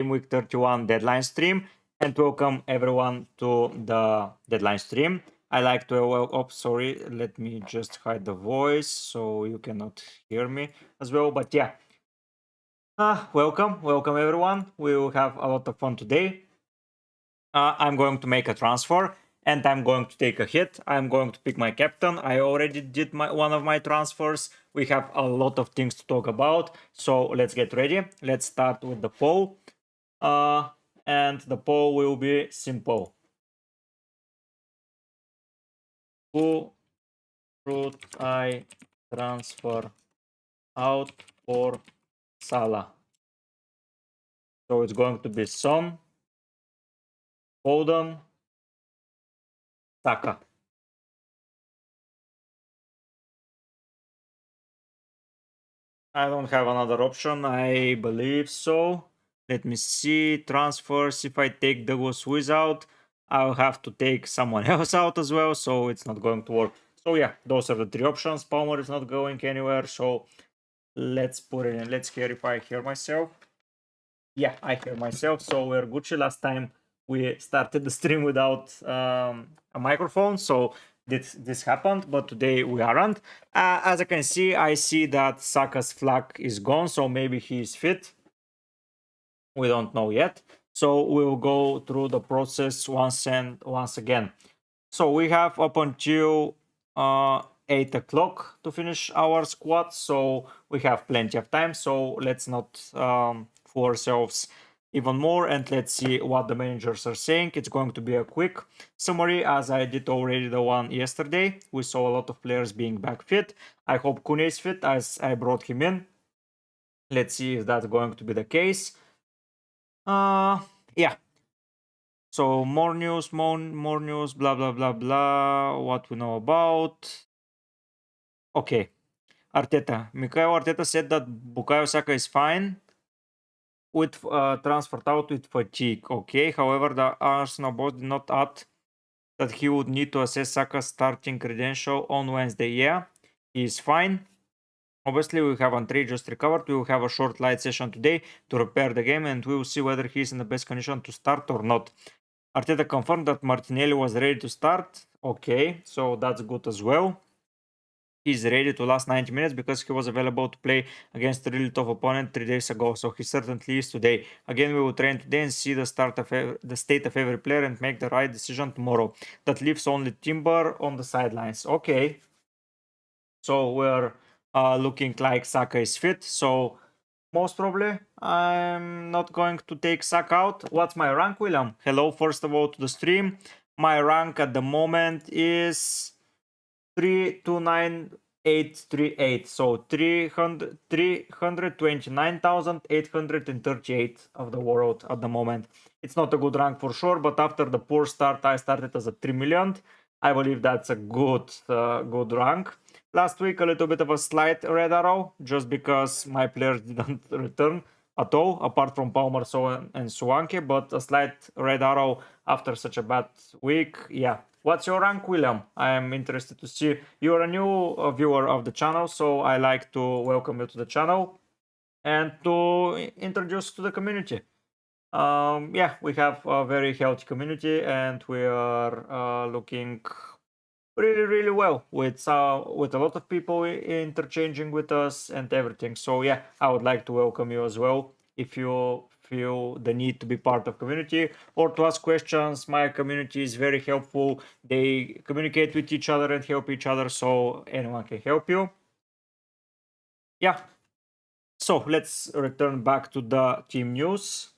GameWeek 31 deadline stream, and welcome everyone to the deadline stream. I like to sorry, let me just hide the voice so you cannot hear me as well. But yeah, welcome everyone. We will have a lot of fun today. I'm going to make a transfer and I'm going to take a hit. I'm going to pick my captain. I already did one of my transfers. We have a lot of things to talk about, so let's get ready. Let's start with the poll. And the poll will be simple. Who should I transfer out for Salah? So it's going to be Son, Foden, Saka. I don't have another option, I believe so. Let me see. Transfers. If I take Douglas Luiz out, I'll have to take someone else out as well, so it's not going to work. So yeah, those are the three options. Palmer is not going anywhere, so let's put it in. Let's hear if I hear myself. Yeah, I hear myself, so we're Gucci. Last time we started the stream without a microphone, so this happened, but today we aren't. As I can see, I see that Saka's flag is gone, so maybe he is fit. We don't know yet. So we'll go through the process once again. So we have up until 8 o'clock to finish our squad, so we have plenty of time. So let's not fool ourselves even more, and let's see what the managers are saying. It's going to be a quick summary, as I did already the one yesterday. We saw a lot of players being back fit. I hope Kune is fit, as I brought him in. Let's see if that's going to be the case. Yeah. So more news, blah blah blah blah. What we know about? Okay. Arteta. Mikel Arteta said that Bukayo Saka is fine with transferred out with fatigue. Okay. However, the Arsenal boss did not add that he would need to assess Saka's starting credential on Wednesday. Yeah, he is fine. Obviously, we have Andre just recovered. We will have a short light session today to repair the game, and we will see whether he is in the best condition to start or not. Arteta confirmed that Martinelli was ready to start. Okay, so that's good as well. He's ready to last 90 minutes because he was available to play against a really tough opponent 3 days ago. So he certainly is today. Again, we will train today and see the state of every player and make the right decision tomorrow. That leaves only Timber on the sidelines. Okay. So we're looking like Saka is fit. So most probably I'm not going to take Saka out. What's my rank, William? Hello, first of all, to the stream. My rank at the moment is 329,838. So 329,838 of the world at the moment. It's not a good rank for sure, but after the poor start, I started as a 3 million. I believe that's a good rank. Last week, a little bit of a slight red arrow, just because my players didn't return at all, apart from Palmer, and Suwanke, but a slight red arrow after such a bad week. Yeah. What's your rank, William? I am interested to see. You're a new viewer of the channel, so I like to welcome you to the channel and to introduce to the community. Yeah, we have a very healthy community, and we are looking really well with a lot of people interchanging with us and everything. So yeah, I would like to welcome you as well if you feel the need to be part of community or to ask questions. My community is very helpful. They communicate with each other and help each other, so anyone can help you. Yeah. So let's return back to the team news.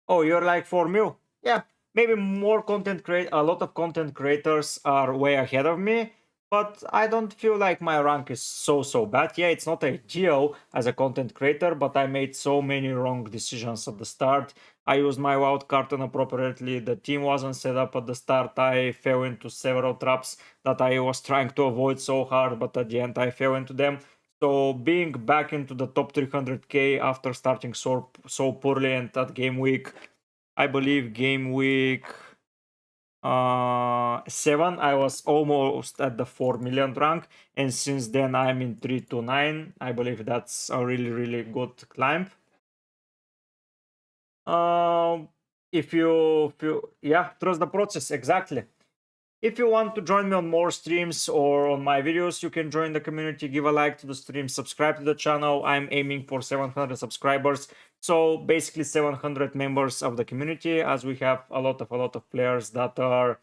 Oh, you're like 4 mil? Yeah, maybe a lot of content creators are way ahead of me, but I don't feel like my rank is so bad. Yeah, it's not ideal as a content creator, but I made so many wrong decisions at the start. I used my wild card inappropriately. The team wasn't set up at the start. I fell into several traps that I was trying to avoid so hard, but at the end I fell into them. So being back into the top 300k after starting so poorly and at game week, I believe game week 7, I was almost at the 4 million rank, and since then I'm in 329. I believe that's a really good climb. Um, if you yeah, trust the process exactly. If you want to join me on more streams or on my videos, you can join the community, give a like to the stream, subscribe to the channel. I'm aiming for 700 subscribers. So basically 700 members of the community, as we have a lot of players that are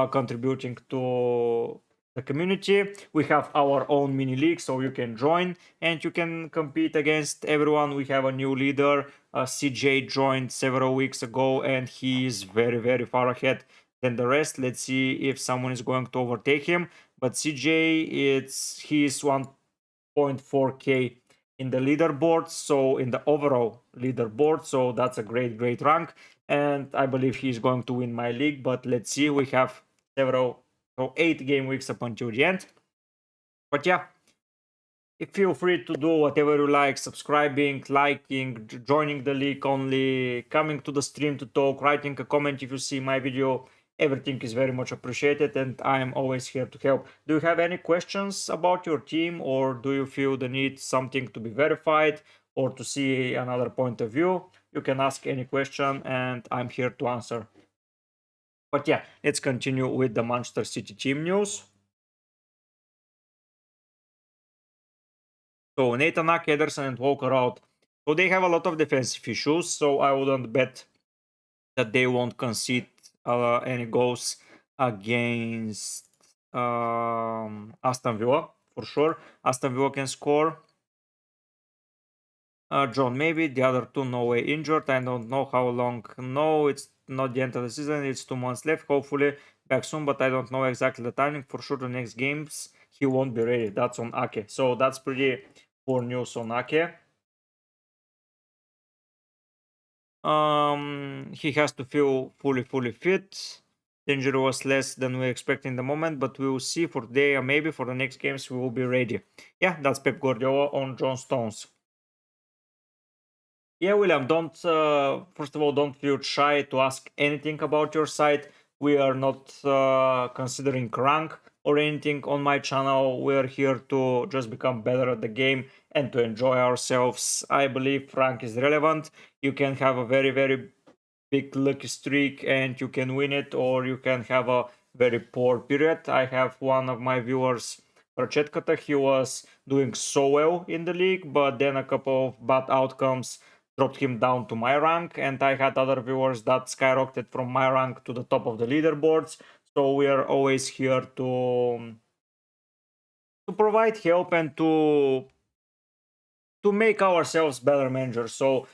contributing to the community. We have our own mini league, so you can join and you can compete against everyone. We have a new leader. CJ joined several weeks ago and he is very far ahead than the rest. Let's see if someone is going to overtake him. But CJ, he's 1.4k in the leaderboard, so in the overall leaderboard, so that's a great rank. And I believe he's going to win my league. But let's see, we have several, so 8 game weeks up until the end. But yeah, feel free to do whatever you like, subscribing, liking, joining the league only, coming to the stream to talk, writing a comment if you see my video. Everything is very much appreciated and I'm always here to help. Do you have any questions about your team, or do you feel the need something to be verified or to see another point of view? You can ask any question and I'm here to answer. But yeah, let's continue with the Manchester City team news. So Nathan Ake, Ederson, and Walker out. So they have a lot of defensive issues. So I wouldn't bet that they won't concede any goals against Aston Villa for sure. Aston Villa can score. John, maybe the other two, no way, injured. I don't know how long. No, it's not the end of the season. It's 2 months left. Hopefully back soon, but I don't know exactly the timing. For sure, the next games he won't be ready. That's on Ake. So that's pretty poor news on Ake. He has to feel fully fit. The injury was less than we expect in the moment, but we will see for today and maybe for the next games we will be ready. Yeah, that's Pep Guardiola on John Stones. Yeah, William, don't first of all, don't feel shy to ask anything about your site. We are not considering rank or anything on my channel. We are here to just become better at the game and to enjoy ourselves. I believe rank is relevant. You can have a very big lucky streak and you can win it, or you can have a very poor period. I have one of my viewers, Prachetkata, he was doing so well in the league, but then a couple of bad outcomes dropped him down to my rank, and I had other viewers that skyrocketed from my rank to the top of the leaderboards. So we are always here to provide help and to make ourselves better managers. So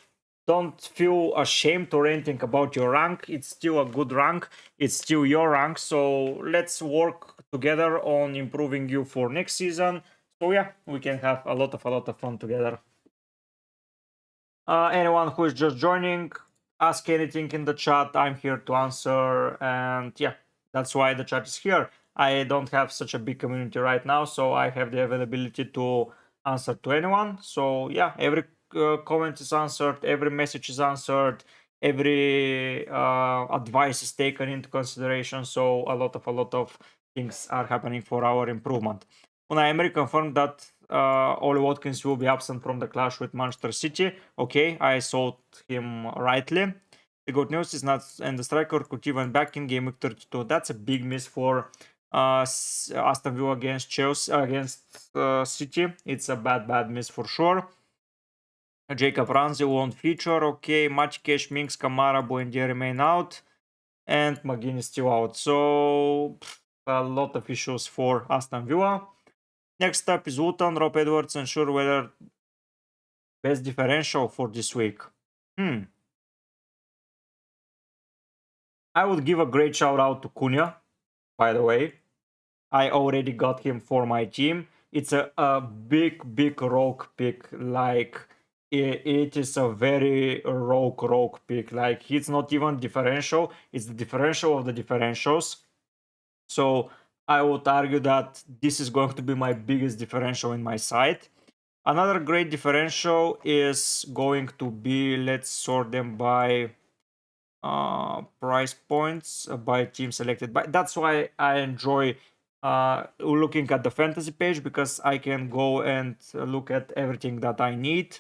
don't feel ashamed or anything about your rank. It's still a good rank. It's still your rank. So let's work together on improving you for next season. So yeah, we can have a lot of fun together. Anyone who is just joining, ask anything in the chat. I'm here to answer. And yeah, that's why the chat is here. I don't have such a big community right now, so I have the availability to answer to anyone. So yeah, every comment is answered, every message is answered, every advice is taken into consideration. So a lot of things are happening for our improvement. Unai Emery confirmed that Oli Watkins will be absent from the clash with Manchester City. Okay, I saw him rightly. The good news is not, and the striker could even back in game week 32. That's a big miss for Aston Villa against Chelsea, against City. It's a bad miss for sure. Jacob Ramsey won't feature. Okay, Matikesh, Minks, Kamara, Buendia remain out, and McGinn is still out. So a lot of issues for Aston Villa. Next up is Wootton, Rob Edwards, and sure whether best differential for this week. I would give a great shout out to Cunha, by the way. I already got him for my team. It's a big rogue pick. Like it is a very rogue pick. Like it's not even differential. It's the differential of the differentials. So I would argue that this is going to be my biggest differential in my side. Another great differential is going to be, let's sort them by price points, by team selected. But that's why I enjoy looking at the fantasy page, because I can go and look at everything that I need.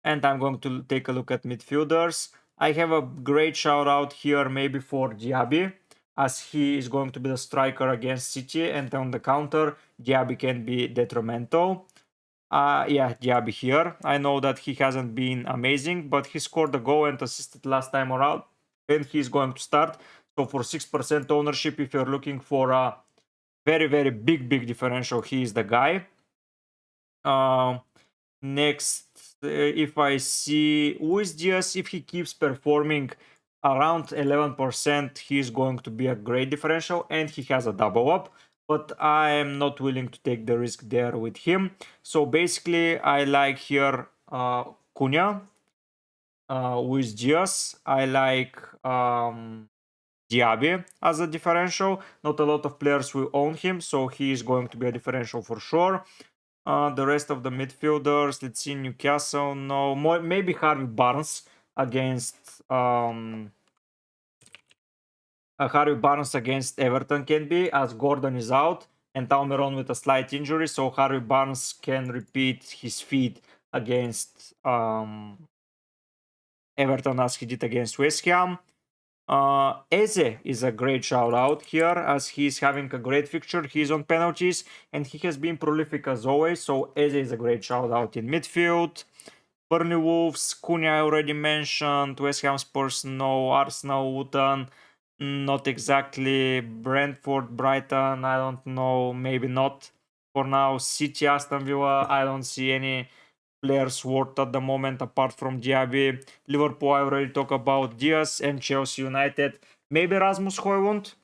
And I'm going to take a look at midfielders. I have a great shout out here maybe for Diaby, as he is going to be the striker against City, and on the counter, Diaby can be detrimental. Yeah, Diaby here. I know that he hasn't been amazing, but he scored a goal and assisted last time around, and he's going to start. So for 6% ownership, if you're looking for a very, very big differential, he is the guy. Next, if I see Luis Diaz, if he keeps performing around 11%, he's going to be a great differential, and he has a double up. But I am not willing to take the risk there with him. So basically, I like here Cunha, Luis Diaz. I like Diaby as a differential. Not a lot of players will own him, so he is going to be a differential for sure. The rest of the midfielders, let's see, Newcastle, no, more, maybe Harvey Barnes against Harvey Barnes against Everton can be, as Gordon is out and Almiron with a slight injury, so Harvey Barnes can repeat his feat against Everton as he did against West Ham. Eze is a great shout out here, as he's having a great fixture. He's on penalties and he has been prolific as always. So Eze is a great shout out in midfield. Burnley Wolves, Cunha I already mentioned. West Ham Spurs, no. Arsenal, Luton, not exactly. Brentford, Brighton, I don't know. Maybe not for now. City, Aston Villa, I don't see any players worth at the moment apart from Diaby. Liverpool, I already talked about Diaz, and Chelsea United. Maybe Rasmus Højlund.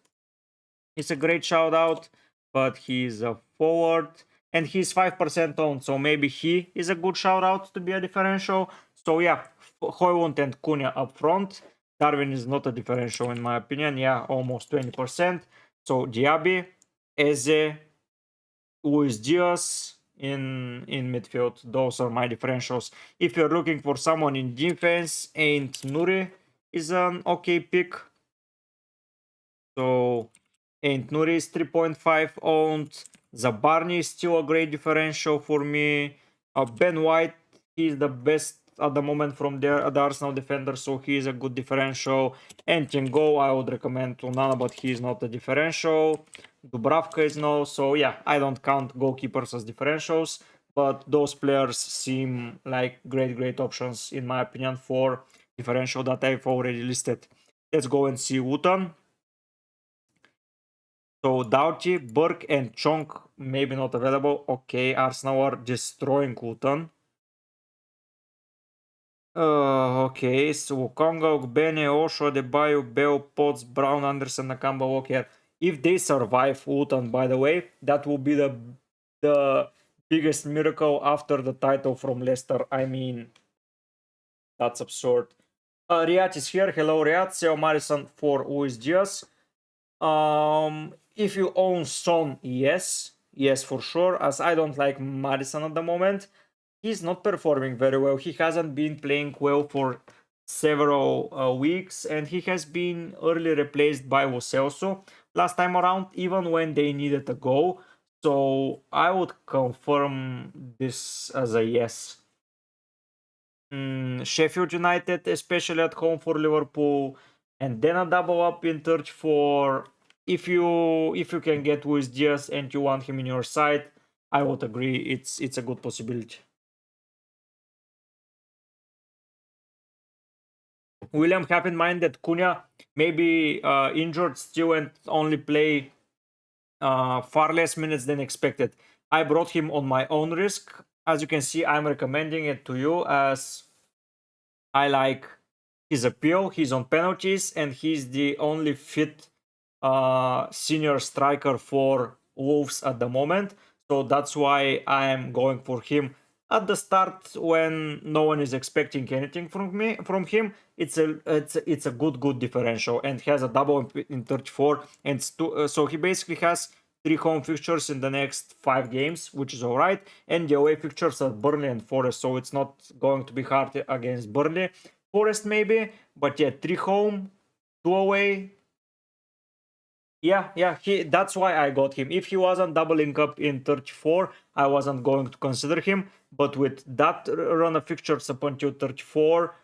It's a great shout out, but he's a forward and he's 5% owned, so maybe he is a good shout out to be a differential. So yeah, Højlund and Cunha up front. Darwin is not a differential in my opinion. Yeah, almost 20%. So Diaby, Eze, Luis Diaz in midfield. Those are my differentials. If you're looking for someone in defense, Ain't Nuri is an okay pick. So Ain't Nuri is 3.5 owned. Zabarni is still a great differential for me. Ben White, he's the best at the moment from the Arsenal defender, so he is a good differential. And Tingo, I would recommend Onana, but he is not a differential. Dubravka is no, so yeah, I don't count goalkeepers as differentials, but those players seem like great options in my opinion for differential that I've already listed. Let's go and see Luton. So Doughty, Burke, and Chong maybe not available. Okay, Arsenal are destroying Luton. Okay, so Konga, Ogbene, Osho, Adebayo, Bell, Potts, Brown, Anderson, Nakamba, Walker. If they survive Luton, by the way, that will be the biggest miracle after the title from Leicester. I mean, that's absurd. Riyad is here. Hello, Riyad. Seo Madison for Luis Diaz. If you own Son, yes, for sure, as I don't like Madison at the moment. He's not performing very well. He hasn't been playing well for several weeks, and he has been early replaced by Lo Celso last time around, even when they needed a goal. So I would confirm this as a yes. Sheffield United, especially at home for Liverpool, and then a double up in 34. If you can get Luis Diaz and you want him in your side, I would agree. It's a good possibility. William, have in mind that Cunha may be injured still and only play far less minutes than expected. I brought him on my own risk. As you can see, I'm recommending it to you as I like his appeal. He's on penalties and he's the only fit senior striker for Wolves at the moment. So that's why I am going for him at the start when no one is expecting anything from him. It's a good differential and has a double in 34 and so he basically has 3 home fixtures in the next 5 games, which is alright, and the away fixtures are Burnley and Forest, so it's not going to be hard against Burnley. Forest maybe, but yeah, 3 home, 2 away. Yeah, that's why I got him. If he wasn't doubling up in 34, I wasn't going to consider him. But with that run of fixtures up until 34,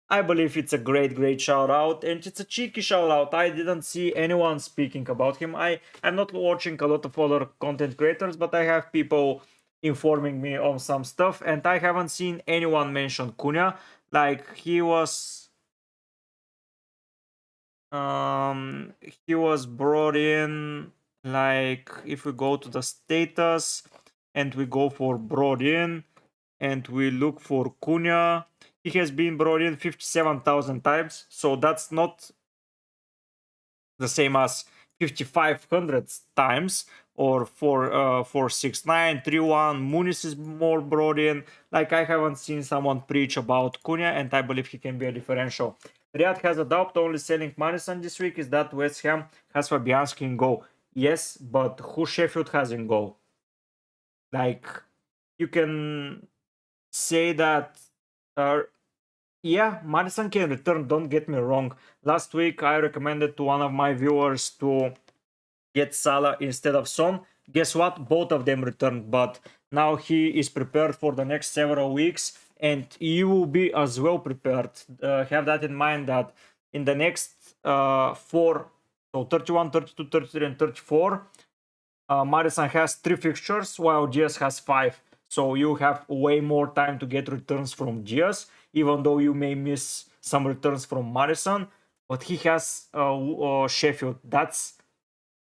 I believe it's a great shout out, and it's a cheeky shout out. I didn't see anyone speaking about him. I'm not watching a lot of other content creators, but I have people informing me on some stuff, and I haven't seen anyone mention Cunha. Like he was brought in, like if we go to the status and we go for brought in and we look for Cunha, he has been brought in 57,000 times, so that's not the same as 5,500 times or 469 3-1. Muniz is more brought in. Like, I haven't seen someone preach about Cunha, and I believe he can be a differential. Riyadh has a doubt only selling Madison this week. Is that West Ham has Fabianski in goal? Yes, but who Sheffield has in goal? Like, you can say that yeah, Madison can return, don't get me wrong. Last week I recommended to one of my viewers to get Salah instead of Son. Guess what? Both of them returned, but now he is prepared for the next several weeks, and you will be as well prepared. Have that in mind that in the next four, so 31, 32, 33, and 34, Madison has 3 fixtures while GS has 5. So you have way more time to get returns from GS, even though you may miss some returns from Madison. But he has Sheffield. That's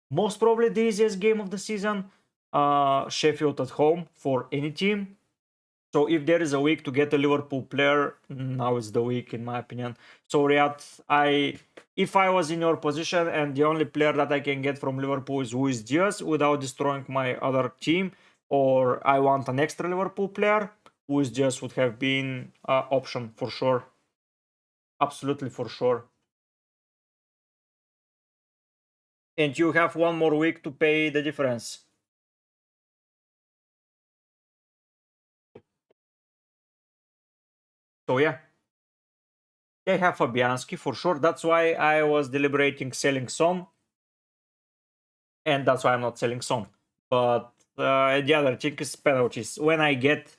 most probably the easiest game of the season. Sheffield at home for any team. So if there is a week to get a Liverpool player, now is the week, in my opinion. So Riyadh, if I was in your position and the only player that I can get from Liverpool is Luis Diaz without destroying my other team, or I want an extra Liverpool player, Luis Diaz would have been an option for sure. Absolutely for sure. And you have one more week to pay the difference. So yeah. They have Fabianski for sure. That's why I was deliberating selling Son. And that's why I'm not selling Son. But the other thing is penalties. When I get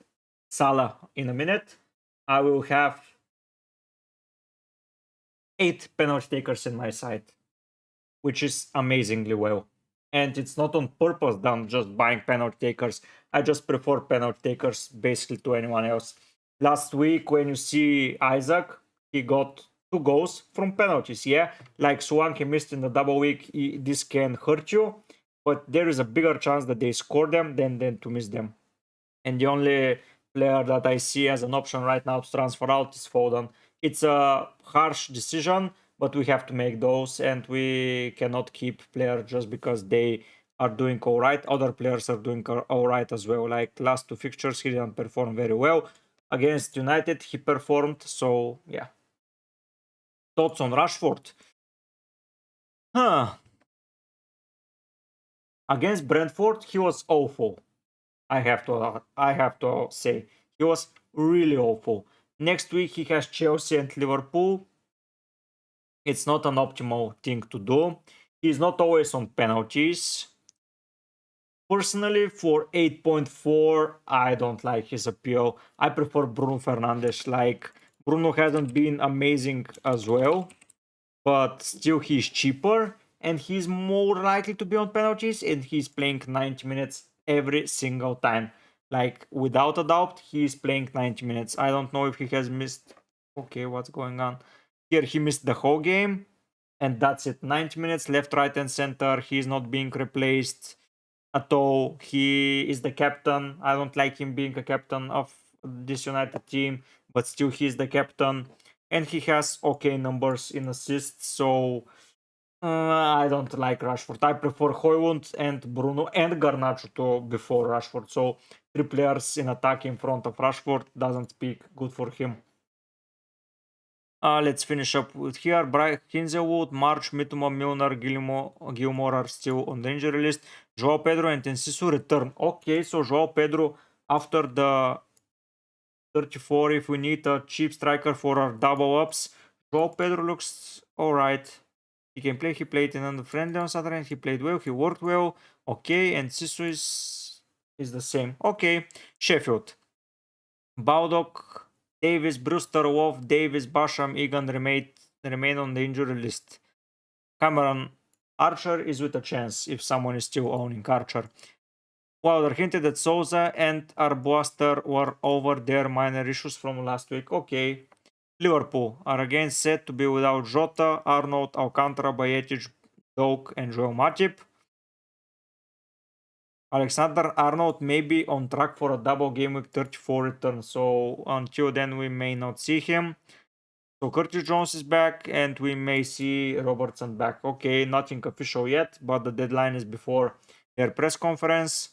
Salah in a minute, I will have 8 penalty takers in my side, which is amazingly well. And it's not on purpose that I'm just buying penalty takers. I just prefer penalty takers basically to anyone else. Last week, when you see Isaac, he got 2 goals from penalties. Yeah, like Swan, he missed in the double week. This can hurt you, but there is a bigger chance that they score them than to miss them. And the only player that I see as an option right now to transfer out is Foden. It's a harsh decision, but we have to make those, and we cannot keep players just because they are doing all right. Other players are doing all right as well. Like last 2 fixtures, he didn't perform very well. Against United, he performed. So yeah. Thoughts on Rashford? Huh. Against Brentford, he was awful. I have to say he was really awful. Next week he has Chelsea and Liverpool. It's not an optimal thing to do. He's not always on penalties. Personally, for 8.4, I don't like his appeal. I prefer Bruno Fernandes. Like, Bruno hasn't been amazing as well, but still he's cheaper and he's more likely to be on penalties, and he's playing 90 minutes every single time. Like, without a doubt, he's playing 90 minutes. I don't know if he has missed. Okay, what's going on? Here he missed the whole game, and that's it. 90 minutes left, right, and center. He's not being replaced at all. He is the captain. I don't like him being a captain of this United team, but still he's the captain, and he has okay numbers in assists. So I don't like Rashford. I prefer Højlund and Bruno and Garnacho to before Rashford. So 3 players in attack in front of Rashford doesn't speak good for him. Let's finish up with here. Brian Kinzelwood, March, Mitoma, Milner, Gilmore are still on the injury list. Joao Pedro and Enciso return. Okay, so Joao Pedro after the 34, if we need a cheap striker for our double ups, Joao Pedro looks alright. He can play. He played in the friendly on Saturday. He played well. He worked well. Okay, and Sisu is the same. Okay, Sheffield. Baldock, Davis, Brewster, Wolf, Davis, Basham, Egan remain on the injury list. Cameron Archer is with a chance if someone is still owning Archer. Wilder hinted that Souza and Arbuster were over their minor issues from last week. Okay. Liverpool are again set to be without Jota, Arnold, Alcantara, Bajetic, Doak, and Joel Matip. Alexander Arnold may be on track for a double game week 34 return, so until then we may not see him. So Curtis Jones is back and we may see Robertson back. Okay, nothing official yet, but the deadline is before their press conference.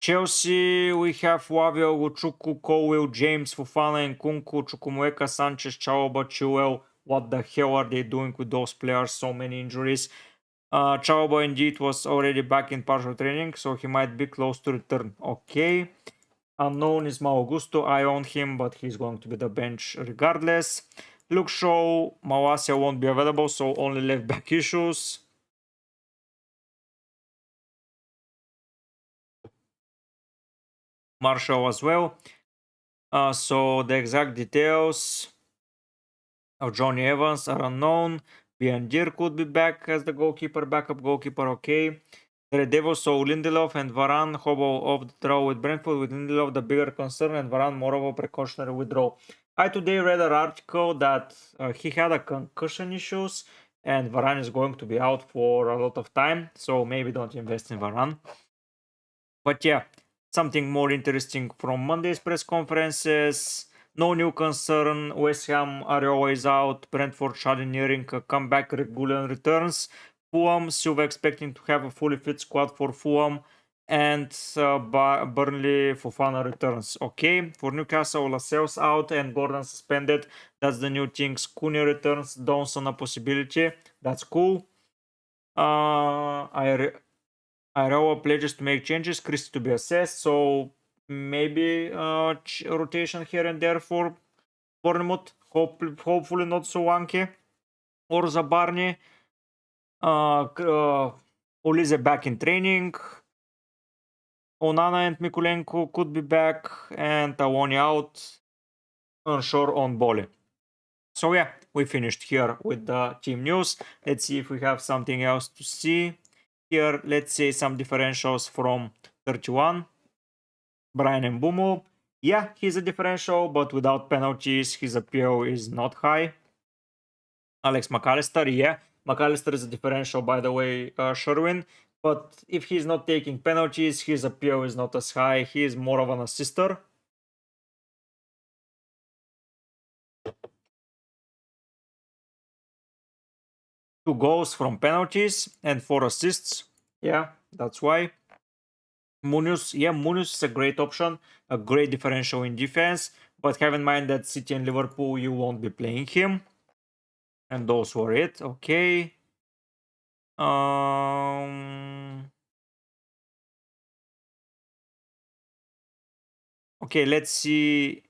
Chelsea, we have Wavio, Luchuku, Colwill, James, Fofana, and Kunku, Chukwuemeka, Sanchez, Chalobah, Chilwell. What the hell are they doing with those players? So many injuries. Chalobah indeed was already back in partial training, so he might be close to return. Okay. Unknown is Mau Augusto. I own him, but he's going to be the bench regardless. Luke Shaw, Malacia won't be available, so only left back issues. Marshall as well. So the exact details of Johnny Evans are unknown. Biandir could be back as the goalkeeper, backup goalkeeper, okay. The Red Devils, so Lindelof and Varane hobo off the draw with Brentford, with Lindelof the bigger concern and Varane more of a precautionary withdrawal. I today read an article that he had a concussion issues and Varane is going to be out for a lot of time, so maybe don't invest in Varane. But yeah, something more interesting from Monday's press conferences. No new concern. West Ham are always out. Brentford suddenly nearing a comeback. Regular returns. Fulham Silva expecting to have a fully fit squad for Fulham. And Burnley Fofana returns. Okay, for Newcastle, Lascelles out and Gordon suspended. That's the new things. Cunha returns. Dawson a possibility. That's cool. Iraola pledges to make changes, Chris to be assessed, so maybe rotation here and there for Bournemouth. Hopefully not Solanke or Zabarny. Ulize back in training. Onana and Mikulenko could be back, and Tawoni out. Unsure on Bole. So yeah, we finished here with the team news. Let's see if we have something else to see. Here, let's say some differentials from 31. Brian Mbumo. Yeah, he's a differential, but without penalties, his appeal is not high. Alex McAllister, yeah. McAllister is a differential, by the way, Sherwin. But if he's not taking penalties, his appeal is not as high. He is more of an assister. Two goals from penalties and 4 assists. Yeah, that's why. Munoz, yeah, Munoz is a great option, a great differential in defense, but have in mind that City and Liverpool, you won't be playing him. And those were it, okay. Okay, let's see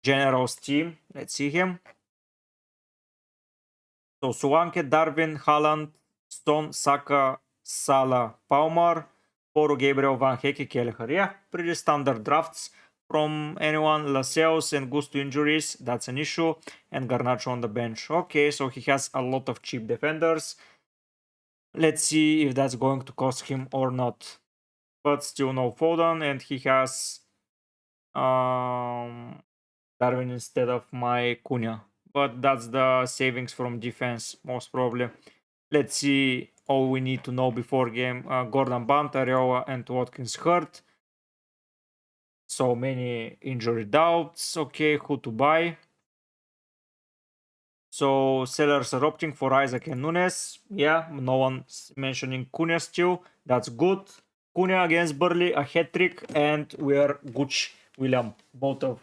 General's team. Let's see him. So Solanke, Darwin, Haaland, Stone, Saka, Salah, Palmer, Poro, Gabriel, Van Hecke, Kelleher. Yeah, pretty standard drafts from anyone. Lascelles and Gusto injuries, that's an issue. And Garnacho on the bench. Okay, so he has a lot of cheap defenders. Let's see if that's going to cost him or not. But still no Foden, and he has Darwin instead of my Cunha. But that's the savings from defense, most probably. Let's see all we need to know before game. Gordon Bant, Areola, and Watkins hurt. So many injury doubts. Okay, who to buy? So sellers are opting for Isaac and Nunes. Yeah, no one's mentioning Cunha still. That's good. Cunha against Burley, a hat trick, and we are Gucci William, both of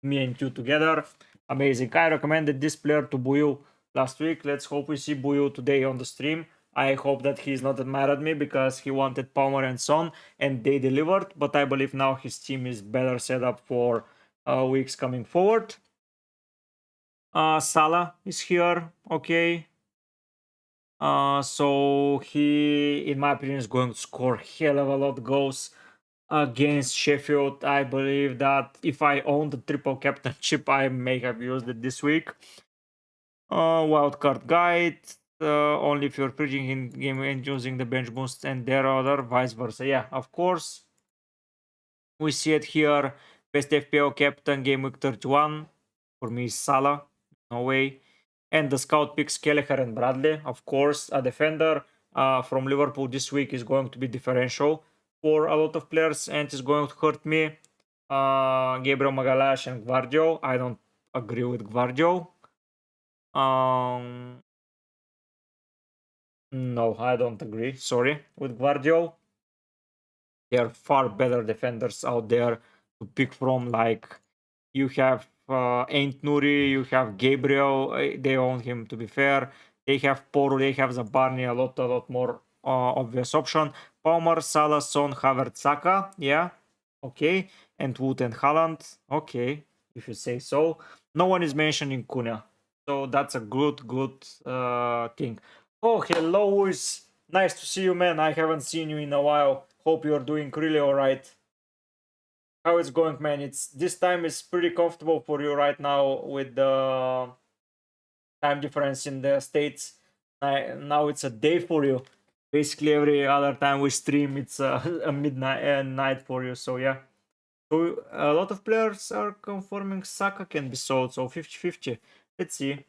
me and you together. Amazing. I recommended this player to Buyu last week. Let's hope we see Buyu today on the stream. I hope that he's not mad at me because he wanted Palmer and Son and they delivered, but I believe now his team is better set up for weeks coming forward. Salah is here, okay. So he, in my opinion, is going to score hell of a lot goals against Sheffield. I believe that if I own the triple captainship, I may have used it this week. Wildcard guide. Only if you're preaching in game and using the bench boost and there other vice versa. Yeah, of course. We see it here. Best FPL captain game week 31. For me, Salah. No way. And the scout picks Kelleher and Bradley. Of course, a defender from Liverpool this week is going to be differential for a lot of players and is going to hurt me. Gabriel Magalhaes and Gvardio. I don't agree with Gvardio. No, I don't agree. Sorry with Gvardio. There are far better defenders out there to pick from. Like you have Ain't Nuri, you have Gabriel. They own him. To be fair, they have Poro, they have Zabarni, a lot more obvious option. Palmer, Salah, Son, Havertz, Saka. Yeah, okay, and Wood and Haaland. Okay, if you say so. No one is mentioning Cunha, so that's a good thing. Oh, hello, Luis. Nice to see you, man. I haven't seen you in a while. Hope you're doing really alright. How it's going, man? It's this time is pretty comfortable for you right now with the time difference in the States. Now it's a day for you. Basically, every other time we stream, it's a midnight night for you. So yeah. So a lot of players are confirming Saka can be sold. So 50-50. Let's see.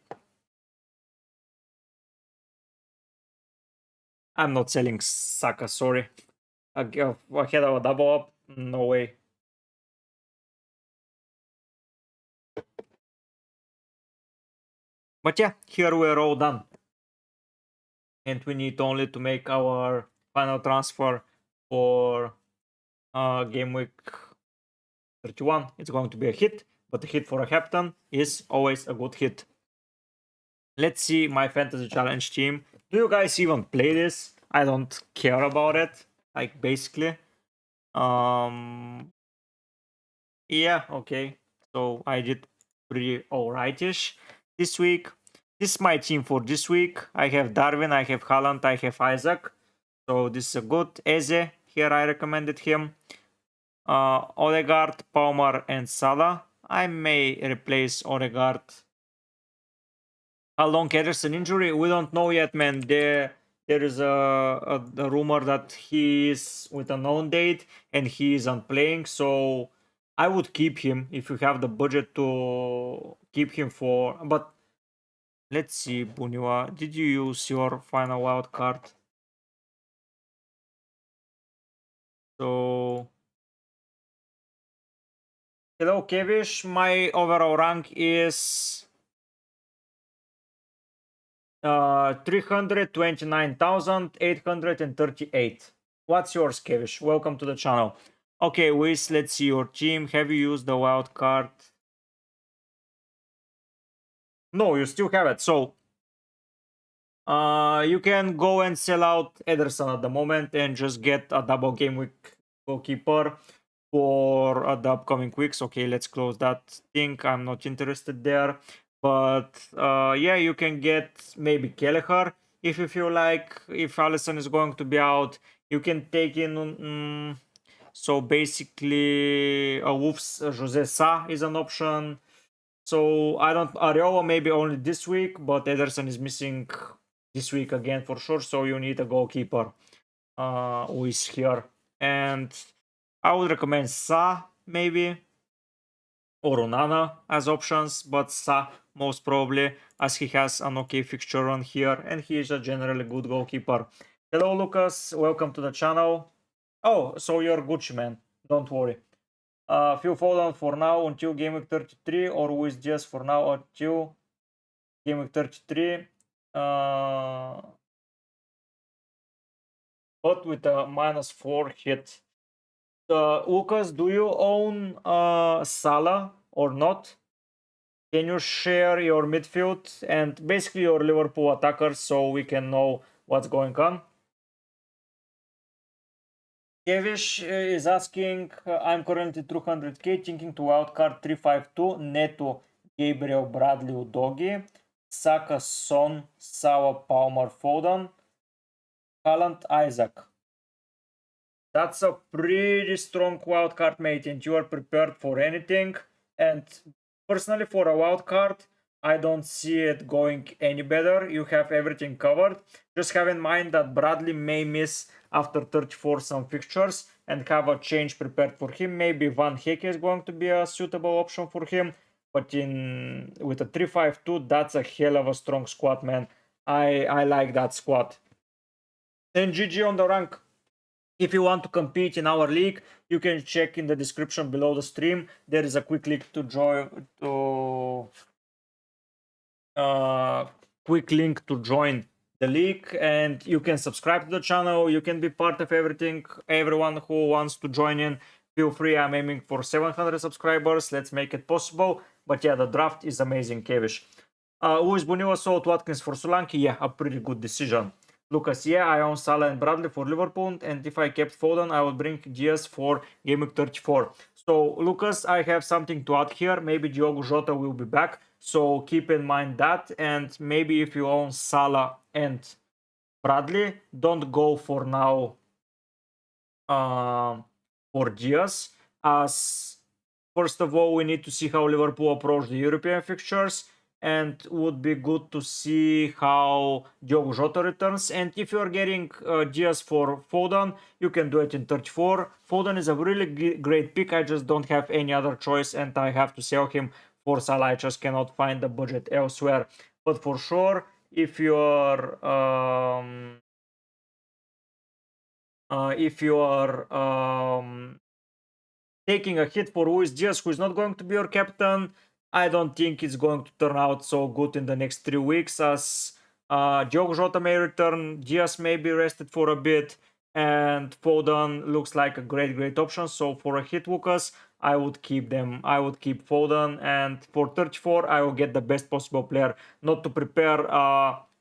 I'm not selling Saka. Sorry. Ahead of a double up. No way. But yeah, here we're all done. And we need only to make our final transfer for game week 31. It's going to be a hit, but a hit for a captain is always a good hit. Let's see my fantasy challenge team. Do you guys even play this? I don't care about it. Like basically. Yeah, okay. So I did pretty alrightish this week. This is my team for this week. I have Darwin, I have Haaland, I have Isaac. So this is a good Eze. Here I recommended him. Odegaard, Palmer, and Salah. I may replace Odegaard. How long Ederson injury? We don't know yet, man. There is a rumor that he is with a known date and he isn't playing. So I would keep him if you have the budget to keep him for. But let's see, Bunua, did you use your final wild card? So hello, Kevish. My overall rank is 329,838. What's yours, Kevish? Welcome to the channel. Okay, Wiz, let's see your team. Have you used the wild card? No, you still have it. So you can go and sell out Ederson at the moment and just get a double game week goalkeeper for the upcoming weeks. Okay, let's close that thing. I'm not interested there. But yeah, you can get maybe Kelleher if you feel like. If Alisson is going to be out, you can take in. So basically, Wolves Jose Sa is an option. So I don't Areola maybe only this week, but Ederson is missing this week again for sure. So you need a goalkeeper who is here, and I would recommend Sa maybe or Onana as options, but Sa most probably as he has an okay fixture run here and he is a generally good goalkeeper. Hello Lucas, welcome to the channel. Oh, so you're Gucci man, don't worry. Phil Foden for now until game week 33 or with just for now until game week 33. But with a -4 hit. Lucas, do you own Salah or not? Can you share your midfield and basically your Liverpool attackers so we can know what's going on? Kevish is asking, I'm currently 200k, thinking to wildcard 352, Neto, Gabriel, Bradley, Udogi. Saka, Son, Salah, Palmer, Foden, Haaland, Isaac. That's a pretty strong wildcard, mate, and you are prepared for anything. And personally, for a wildcard, I don't see it going any better. You have everything covered. Just have in mind that Bradley may miss after 34 some fixtures and have a change prepared for him. Maybe Van Hecke is going to be a suitable option for him. But with a 3-5-2, that's a hell of a strong squad, man. I like that squad. And GG on the rank. If you want to compete in our league, you can check in the description below the stream. There is a quick link to join the league, and you can subscribe to the channel. You can be part of everything. Everyone who wants to join in, feel free. I'm aiming for 700 subscribers. Let's make it possible. But yeah, the draft is amazing, Kevish. Who is Bonilla sold Watkins for Solanke? Yeah, a pretty good decision. Lucas, yeah, I own Salah and Bradley for Liverpool, and if I kept Foden, I would bring Diaz for GameWeek 34. So, Lucas, I have something to add here. Maybe Diogo Jota will be back, so keep in mind that. And maybe if you own Salah and Bradley, don't go for now for Diaz, as first of all, we need to see how Liverpool approach the European fixtures, and would be good to see how Diogo Jota returns. And if you are getting Diaz for Foden, you can do it in 34. Foden is a really great pick. I just don't have any other choice, and I have to sell him for Salah. I just cannot find the budget elsewhere. But for sure, if you are taking a hit for Luis Diaz, who is not going to be your captain, I don't think it's going to turn out so good in the next 3 weeks, as Diogo Jota may return, Diaz may be rested for a bit, and Foden looks like a great option. So for a hit, Lucas, I would keep them. I would keep Foden, and for 34, I will get the best possible player, not to prepare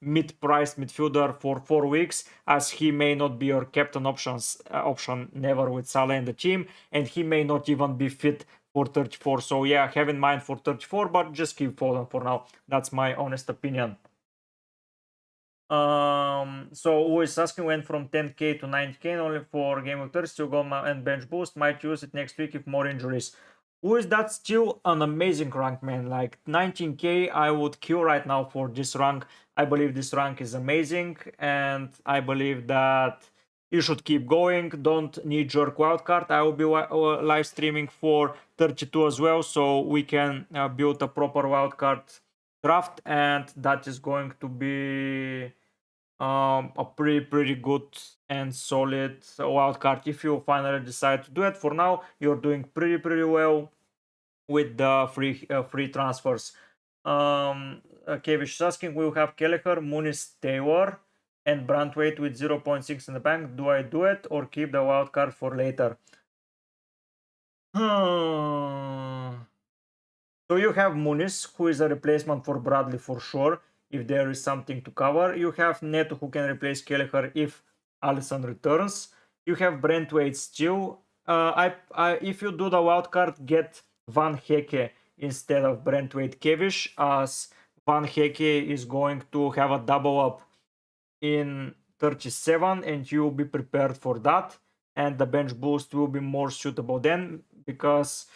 mid-priced midfielder for 4 weeks, as he may not be your captain option never with Salah in the team, and he may not even be fit for 34. So yeah, have in mind for 34, but just keep Foden for now. That's my honest opinion. So who is asking, went from 10k to 9k only for game of 30, still go and bench boost, might use it next week if more injuries. Who is that? Still an amazing rank, man. Like 19k I would kill right now for this rank. I believe this rank is amazing, and I believe that you should keep going. Don't need jerk wildcard. I will be live streaming for 32 as well, so we can build a proper wildcard draft, and that is going to be a pretty good and solid wildcard if you finally decide to do it. For now, you're doing pretty well with the free transfers. Kevish is asking, we'll have Kelleher, Muniz, Taylor, and Brantwaite with 0.6 in the bank. Do I do it or keep the wildcard for later? So you have Muniz, who is a replacement for Bradley for sure, if there is something to cover. You have Neto, who can replace Kelleher if Alisson returns. You have Brantwaite still. If you do the wildcard, get Van Hecke instead of Brantwaite Kevish, as Van Hecke is going to have a double up in 37, and you will be prepared for that, and the bench boost will be more suitable then, because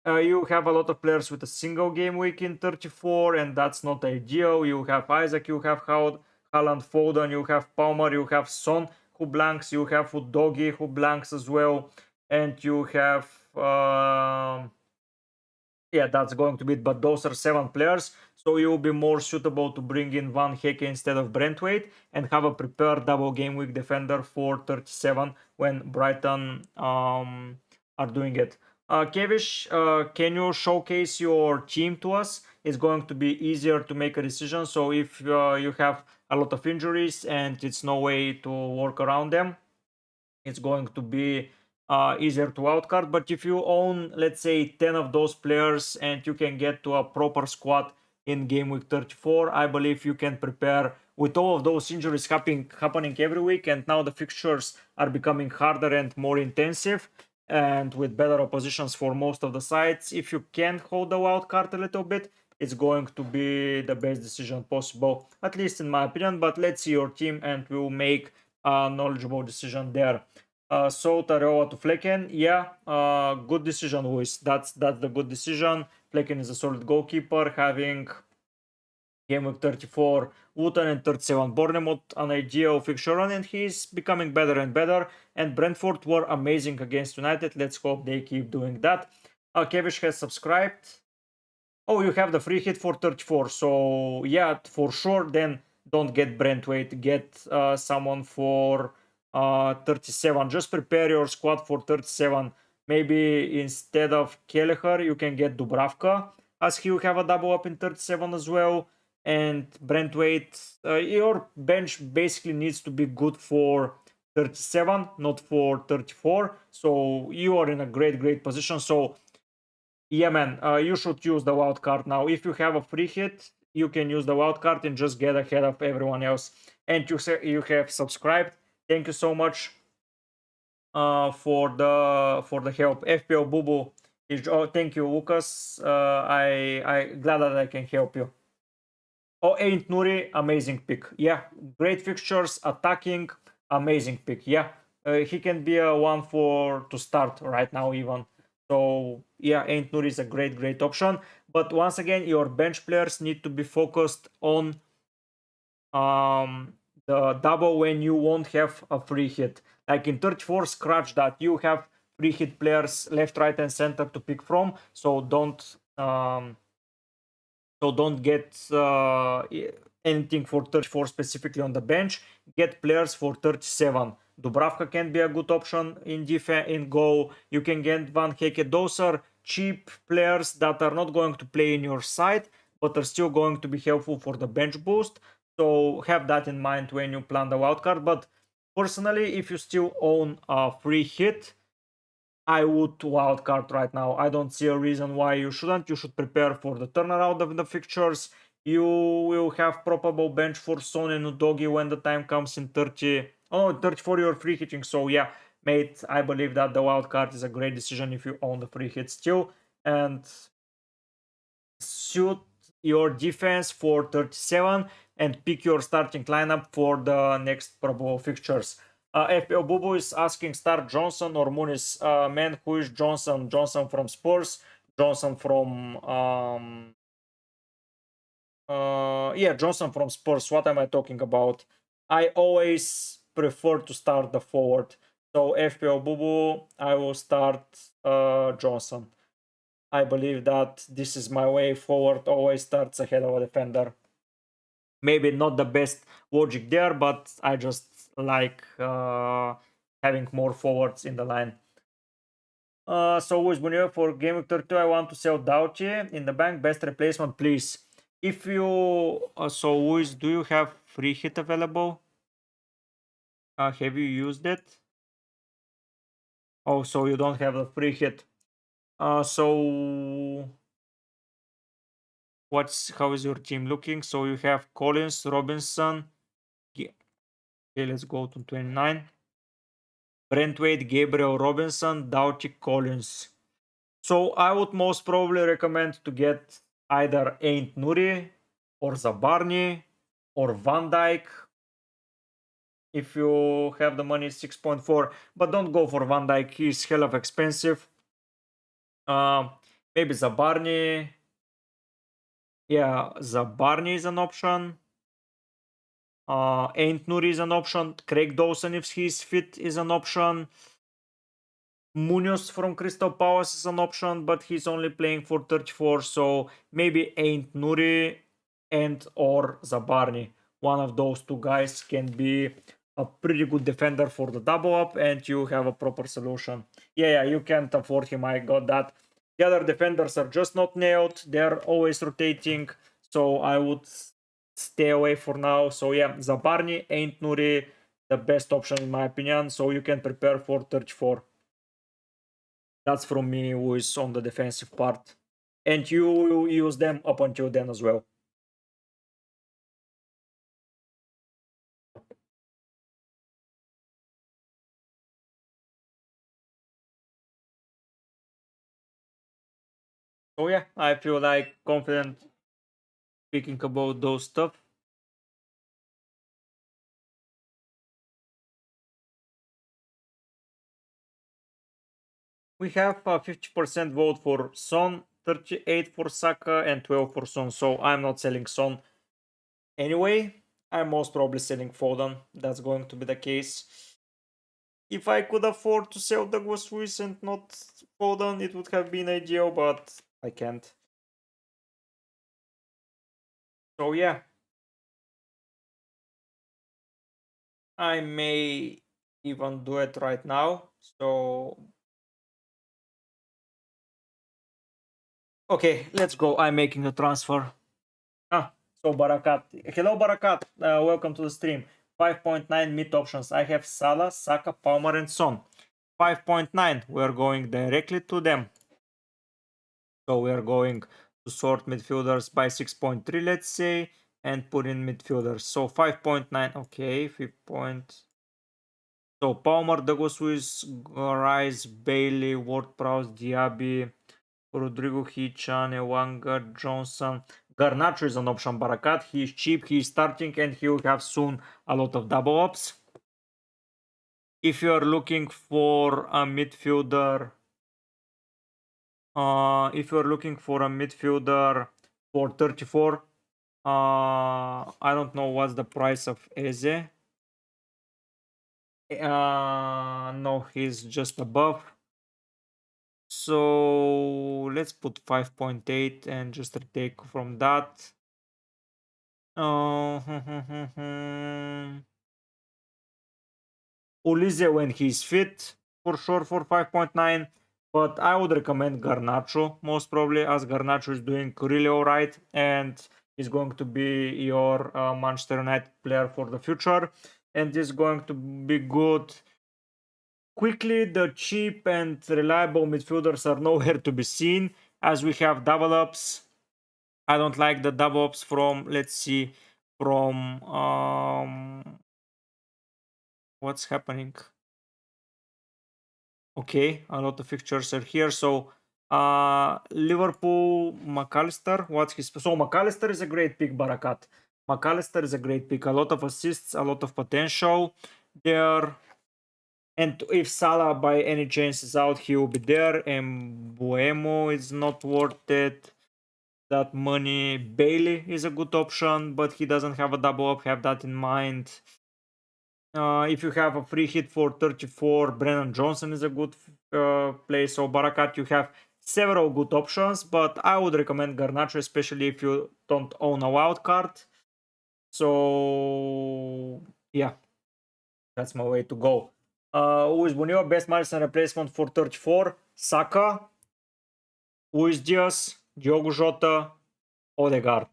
you have a lot of players with a single game week in 34, and that's not ideal. You have Isaac, you have Haaland, Foden, you have Palmer, you have Son who blanks, you have Udogi who blanks as well, and you have yeah, that's going to be it, but those are 7 players, so you will be more suitable to bring in Van Hecke instead of Brantwaite and have a prepared double game week defender for 37 when Brighton are doing it. Kevish, can you showcase your team to us? It's going to be easier to make a decision. So if you have a lot of injuries and it's no way to work around them, it's going to be easier to wildcard. But if you own, let's say, 10 of those players and you can get to a proper squad in game week 34, I believe you can prepare with all of those injuries happening every week, and now the fixtures are becoming harder and more intensive, and with better oppositions for most of the sides. If you can hold the wild card a little bit, it's going to be the best decision possible, at least in my opinion. But let's see your team and we'll make a knowledgeable decision there. So Tareola to Flecken, yeah, good decision, Luis. That's the good decision. Flecken is a solid goalkeeper, having Game Week 34 Luton and 37 Bournemouth, an ideal fixture run, and he's becoming better and better. And Brentford were amazing against United. Let's hope they keep doing that. Kevish has subscribed. Oh, you have the free hit for 34. So yeah, for sure. Then don't get Brentwaite. Get someone for 37. Just prepare your squad for 37. Maybe instead of Kelleher, you can get Dubravka, as he will have a double up in 37 as well. And Brentwaite, your bench basically needs to be good for 37, not for 34. So you are in a great position. So yeah, man, you should use the wild card now. If you have a free hit, you can use the wild card and just get ahead of everyone else. And you have subscribed. Thank you so much for the help. FPL Bubu is. Oh, thank you, Lucas. I glad that I can help you. Oh, Ain't Nuri, amazing pick. Yeah, great fixtures, attacking, amazing pick. Yeah, he can be a one for to start right now even. So yeah, Ain't Nuri is a great option. But once again, your bench players need to be focused on the double when you won't have a free hit. Like in 34, scratch that. You have free hit players left, right, and center to pick from. So don't get anything for 34 specifically on the bench. Get players for 37. Dubravka can be a good option in defense, in goal. You can get Van Heke. Those are cheap players that are not going to play in your side, but are still going to be helpful for the bench boost. So have that in mind when you plan the wildcard. But personally, if you still own a free hit, I would wildcard right now. I don't see a reason why you shouldn't. You should prepare for the turnaround of the fixtures. You will have probable bench for Son and Udogi when the time comes in 30. Oh, 34 you're free hitting. So yeah, mate, I believe that the wildcard is a great decision if you own the free hit still. And suit your defense for 37 and pick your starting lineup for the next probable fixtures. FPL Bubu is asking start Johnson or Muniz. Man, who is Johnson? Johnson from Spurs. Johnson from yeah, Johnson from Spurs. What am I talking about? I always prefer to start the forward. So FPL Bubu, I will start Johnson. I believe that this is my way forward. Always starts ahead of a defender. Maybe not the best logic there, but I just like having more forwards in the line. So with Bunio for Game Week 32, I want to sell Doughty in the bank. Best replacement, please. If you so Luis, do you have free hit available? Have you used it? Oh, so you don't have the free hit. So how is your team looking? So you have Collins, Robinson. Okay, let's go to 29. Brentwaite, Gabriel Robinson, Doughty, Collins. So I would most probably recommend to get either Ain't Nuri or Zabarni or Van Dyke if you have the money 6.4, but don't go for Van Dyke, he's hell of expensive. Maybe Zabarni. Yeah, Zabarni is an option. Ain't Nuri is an option. Craig Dawson, if he's fit, is an option. Munoz from Crystal Palace is an option, but he's only playing for 34, so maybe Ain't Nuri and or Zabarni. One of those two guys can be a pretty good defender for the double up, and you have a proper solution. Yeah, you can't afford him, I got that. The other defenders are just not nailed, they're always rotating, so I would stay away for now. So yeah, Zabarni, Ain't Nuri, the best option in my opinion, so you can prepare for 34. That's from me, who is on the defensive part. And you will use them up until then as well. So yeah, I feel like confident speaking about those stuff. We have a 50% vote for Son, 38 for Saka, and 12 for Son. So I'm not selling Son anyway. I'm most probably selling Foden. That's going to be the case. If I could afford to sell Douglas Luiz and not Foden, it would have been ideal, but I can't. So yeah, I may even do it right now. So okay, let's go. I'm making a transfer. So Barakat. Hello Barakat. Welcome to the stream. 5.9 mid options. I have Salah, Saka, Palmer, and Son. 5.9. We're going directly to them. So we are going to sort midfielders by 6.3, let's say, and put in midfielders. So 5.9. Okay, 5 point. So Palmer, Douglas Luiz, Rice, Bailey, Ward-Prowse, Diaby, Rodrigo Hichan, Elanga, Johnson. Garnacho is an option, Barakat. He is cheap, he is starting, and he will have soon a lot of double ups. If you are looking for a midfielder, for 34, I don't know what's the price of Eze. No, he's just above. So let's put 5.8 and just take from that. Ulize when he's fit, for sure, for 5.9. But I would recommend Garnacho, most probably, as Garnacho is doing really alright and is going to be your Manchester United player for the future and is going to be good. Quickly, the cheap and reliable midfielders are nowhere to be seen as we have double ups. I don't like the double ups from, let's see, from what's happening. Okay, a lot of fixtures are here. So Liverpool, McAllister, what's his... So McAllister is a great pick, Barakat. McAllister is a great pick. A lot of assists, a lot of potential there. And if Salah by any chance is out, he will be there. And Buemo is not worth it. That money. Bailey is a good option, but he doesn't have a double up. Have that in mind. If you have a free hit for 34, Brennan Johnson is a good play. So Barakat, you have several good options, but I would recommend Garnacho, especially if you don't own a wild card. So yeah, that's my way to go. Who is Bunio? Best Madison replacement for 34. Saka, Luis Diaz, Diogo Jota, Odegaard.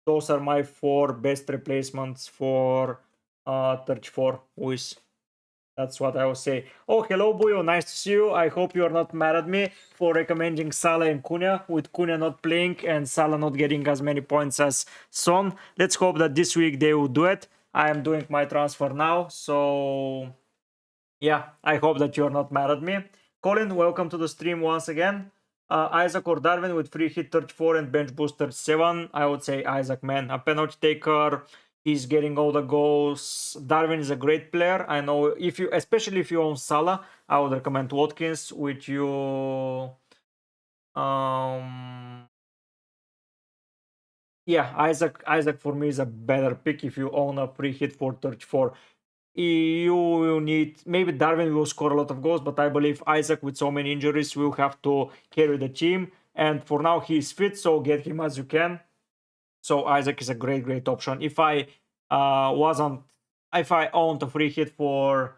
Those are my 4 best replacements for 34. Luis. That's what I will say. Oh, hello, Buyo. Nice to see you. I hope you are not mad at me for recommending Salah and Cunha, with Cunha not playing and Salah not getting as many points as Son. Let's hope that this week they will do it. I am doing my transfer now, so yeah, I hope that you are not mad at me. Colin, welcome to the stream once again. Isaac or Darwin with free hit 34 and bench booster 7. I would say Isaac, man. A penalty taker. He's getting all the goals. Darwin is a great player. I know if you, especially if you own Salah, I would recommend Watkins, which you yeah, Isaac for me is a better pick if you own a free hit for 34. You will need, maybe Darwin will score a lot of goals, but I believe Isaac, with so many injuries, will have to carry the team. And for now, he is fit, so get him as you can. So Isaac is a great option. If I owned a free hit for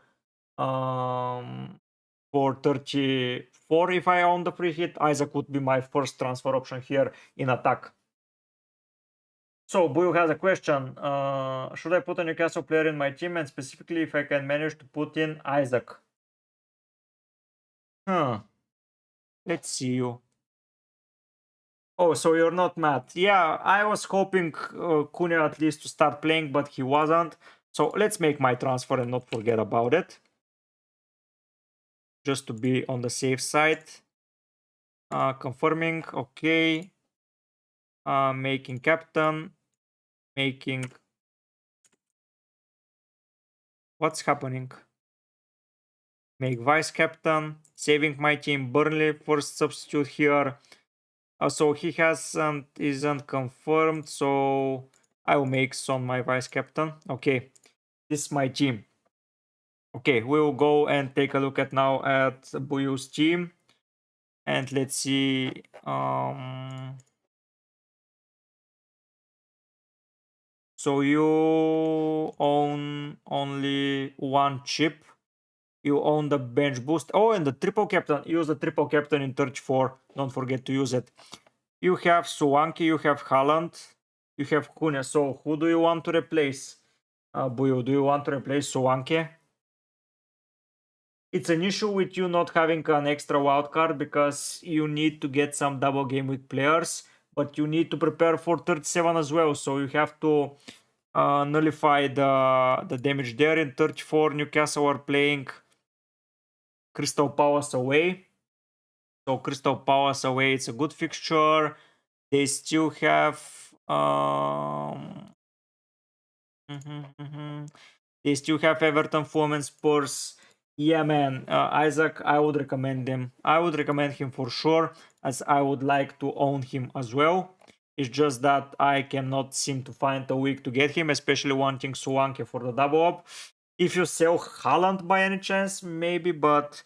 34, if I owned the free hit, Isaac would be my first transfer option here in attack. So Buyu has a question. Should I put a Newcastle player in my team, and specifically if I can manage to put in Isaac? Let's see you. Oh, so you're not mad. Yeah, I was hoping Cunha at least to start playing, but he wasn't. So let's make my transfer and not forget about it. Just to be on the safe side. Confirming, okay. Making captain, making... What's happening? Make vice captain, saving my team. Burnley first substitute here. So he isn't confirmed, so I will make Son my vice captain. Okay, this is my team. Okay, we will go and take a look at now at Buyu's team, and let's see. So you own only one chip. You own the bench boost. Oh, and the triple captain. Use the triple captain in 34. Don't forget to use it. You have Suwanki, you have Haaland, you have Cunha. So who do you want to replace? Buyo, do you want to replace Suwanki? It's an issue with you not having an extra wildcard because you need to get some double game week players, but you need to prepare for 37 as well. So you have to nullify the damage there. In 34, Newcastle are playing Crystal Palace away. So Crystal Palace away, it's a good fixture. They still have they still have Everton, Fulham, and Spurs. Yeah, man, Isaac, I would recommend them. I would recommend him for sure, as I would like to own him as well. It's just that I cannot seem to find a week to get him, especially wanting Suwanke for the double up. If you sell Haaland by any chance, maybe, but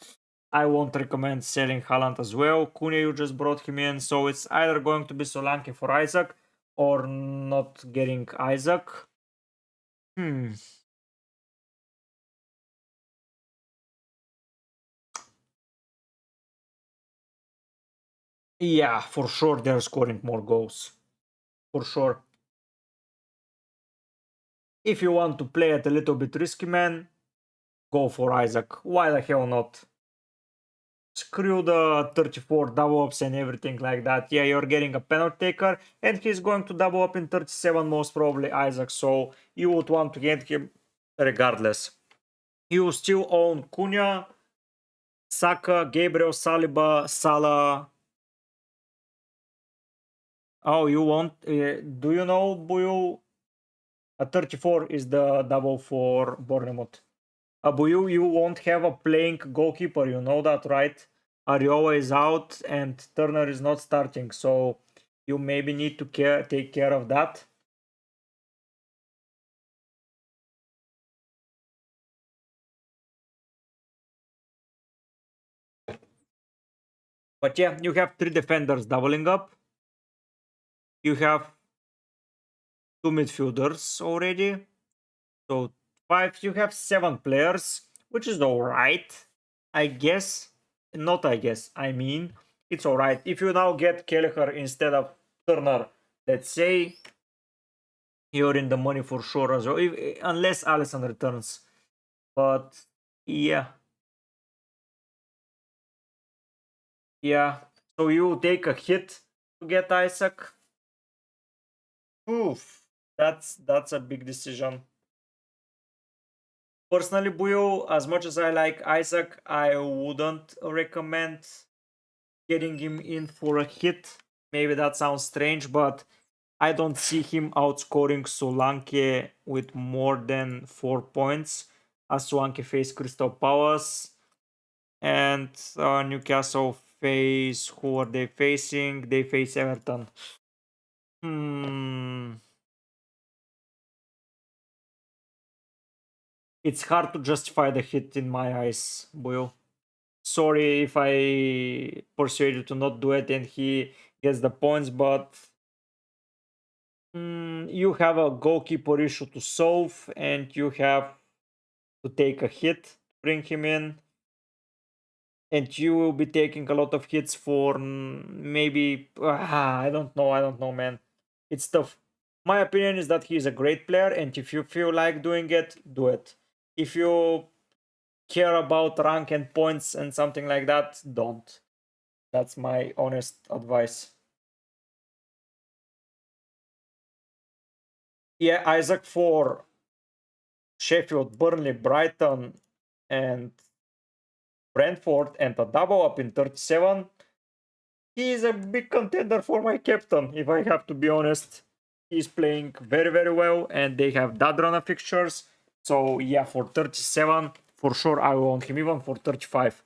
I won't recommend selling Haaland as well. Cunha, you just brought him in, so it's either going to be Solanke for Isaac or not getting Isaac. Yeah, for sure they're scoring more goals. For sure. If you want to play it a little bit risky, man, go for Isaac. Why the hell not? Screw the 34 double ups and everything like that. Yeah, you're getting a penalty taker, and he's going to double up in 37, most probably Isaac, so you would want to get him regardless. You still own Cunha, Saka, Gabriel, Saliba, Salah. Oh, you want... do you know, Buyu? A 34 is the double for Bournemouth. Buyu, you won't have a playing goalkeeper, you know that, right? Ariola is out and Turner is not starting, so you maybe need to take care of that. But yeah, you have 3 defenders doubling up. You have 2 midfielders already. So 5, you have 7 players, which is alright, I guess. Not I guess, I mean, it's alright. If you now get Kelleher instead of Turner, let's say, you're in the money for sure as well, unless Alisson returns. But yeah. Yeah. So you take a hit to get Isaac. Oof. That's a big decision. Personally, Buyo, as much as I like Isaac, I wouldn't recommend getting him in for a hit. Maybe that sounds strange, but I don't see him outscoring Solanke with more than 4 points, as Solanke faced Crystal Palace. And Newcastle face... who are they facing? They face Everton. It's hard to justify the hit in my eyes, Buyo. Sorry if I persuade you to not do it and he gets the points, but you have a goalkeeper issue to solve and you have to take a hit to bring him in. And you will be taking a lot of hits for maybe... I don't know, man. It's tough. My opinion is that he's a great player, and if you feel like doing it, do it. If you care about rank and points and something like that, don't. That's my honest advice. Yeah, Isaac for Sheffield, Burnley, Brighton, and Brentford, and a double up in 37. he is a big contender for my captain, if I have to be honest. He's playing very, very well, and they have that run of fixtures. So, yeah, for 37, for sure, I will own him, even for 35.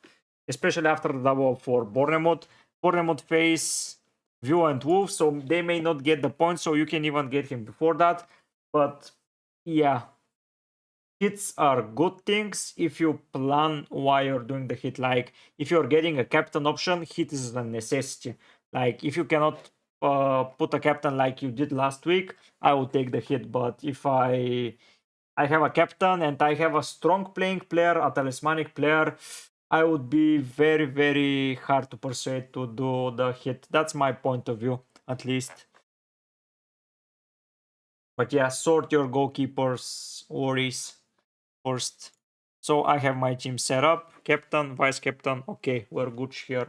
Especially after the double for Bournemouth. Bournemouth face View and Wolves, so they may not get the points, so you can even get him before that. But, yeah, hits are good things if you plan why you're doing the hit. Like if you're getting a captain option, hit is a necessity. Like if you cannot put a captain like you did last week, I will take the hit. But if I have a captain and I have a strong playing player, a talismanic player, I would be very, very hard to persuade to do the hit. That's my point of view, at least. But yeah, sort your goalkeepers worries first. So I have my team set up, captain, vice captain. Okay, we're good here.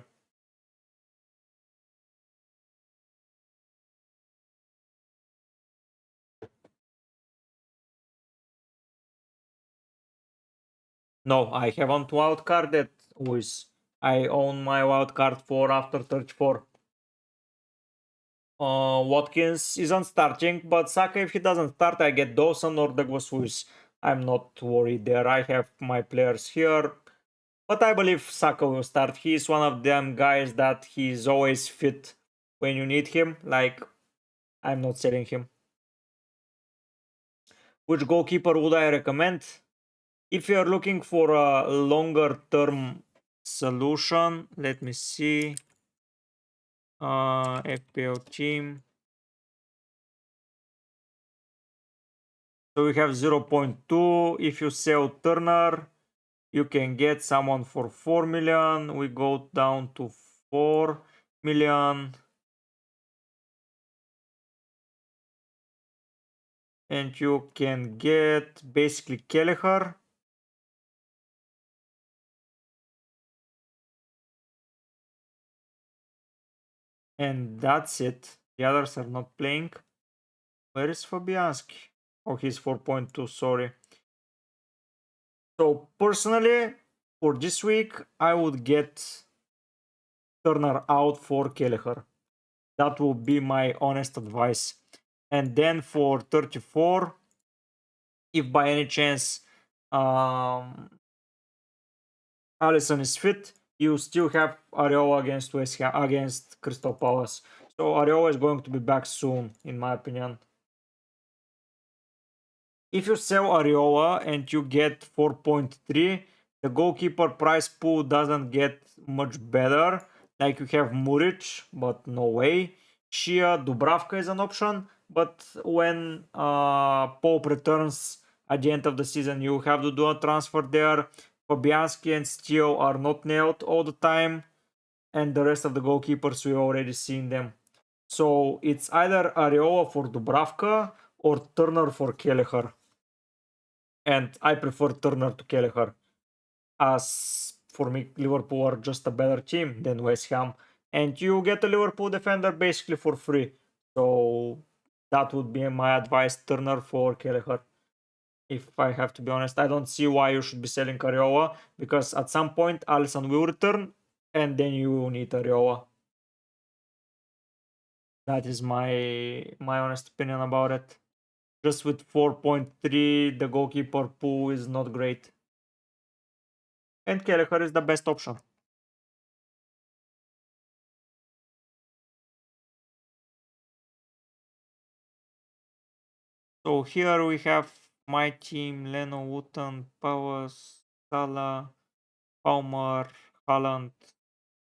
No, I haven't wildcarded with. I own my wildcard for after 34. Watkins isn't starting, but Saka, if he doesn't start, I get Dawson or Douglas Lewis. I'm not worried there. I have my players here. But I believe Saka will start. He's one of them guys that he's always fit when you need him. Like, I'm not selling him. Which goalkeeper would I recommend? If you're looking for a longer term solution, let me see. FPL team. So we have 0.2. If you sell Turner, you can get someone for 4 million. We go down to 4 million. And you can get basically Kelleher. And that's it. The others are not playing. Where is Fabianski? Oh, he's 4.2, sorry. So personally, for this week, I would get Turner out for Kelleher. That will be my honest advice. And then for 34, if by any chance Alisson is fit, you still have Areola against West Ham, against Crystal Palace. So Areola is going to be back soon, in my opinion. If you sell Areola and you get 4.3, the goalkeeper price pool doesn't get much better. Like you have Muric, but no way. Shia, Dubravka is an option, but when Pope returns at the end of the season, you have to do a transfer there. Fabianski and Steele are not nailed all the time, and the rest of the goalkeepers we already seen them. So it's either Areola for Dubravka or Turner for Kelleher. And I prefer Turner to Kelleher. As for me, Liverpool are just a better team than West Ham. And you get a Liverpool defender basically for free. So that would be my advice, Turner for Kelleher. If I have to be honest, I don't see why you should be selling Areola, because at some point Alisson will return and then you will need Areola. That is my honest opinion about it. Just with 4.3, the goalkeeper pool is not great. And Kelleher is the best option. So here we have my team: Leno, Wooten, Powers, Salah, Palmer, Haaland.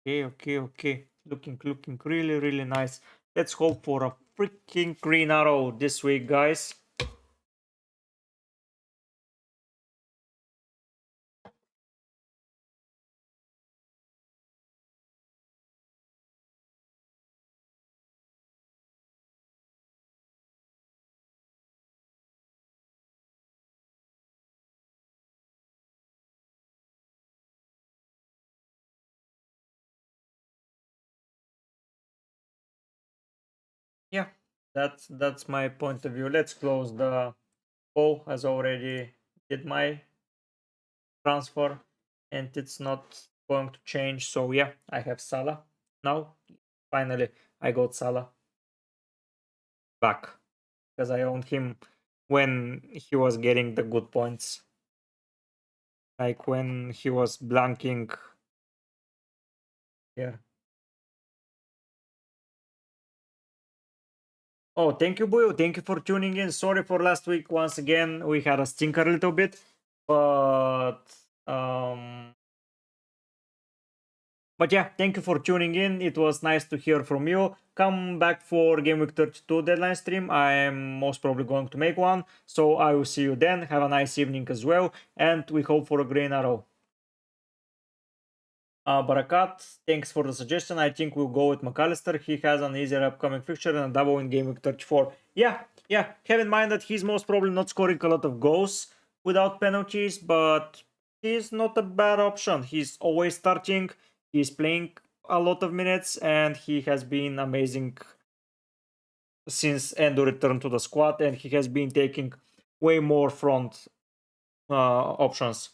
Okay. Looking really nice. Let's hope for a freaking green arrow this week, guys. Yeah, that's my point of view. Let's close the poll, as already did my transfer, and it's not going to change. So yeah, I have Salah now. Finally, I got Salah back because I owned him when he was getting the good points. Like when he was blanking. Yeah. Oh, thank you, Buyo. Thank you for tuning in. Sorry for last week. Once again, we had a stinker a little bit, but um, but yeah, thank you for tuning in. It was nice to hear from you. Come back for Game Week 32 deadline stream. I am most probably going to make one, so I will see you then. Have a nice evening as well, and we hope for a green arrow. Barakat, thanks for the suggestion. I think we'll go with McAllister. He has an easier upcoming fixture and a double in Game Week 34. Yeah. Have in mind that he's most probably not scoring a lot of goals without penalties, but he's not a bad option. He's always starting, he's playing a lot of minutes, and he has been amazing since Endo returned to the squad, and he has been taking way more front options.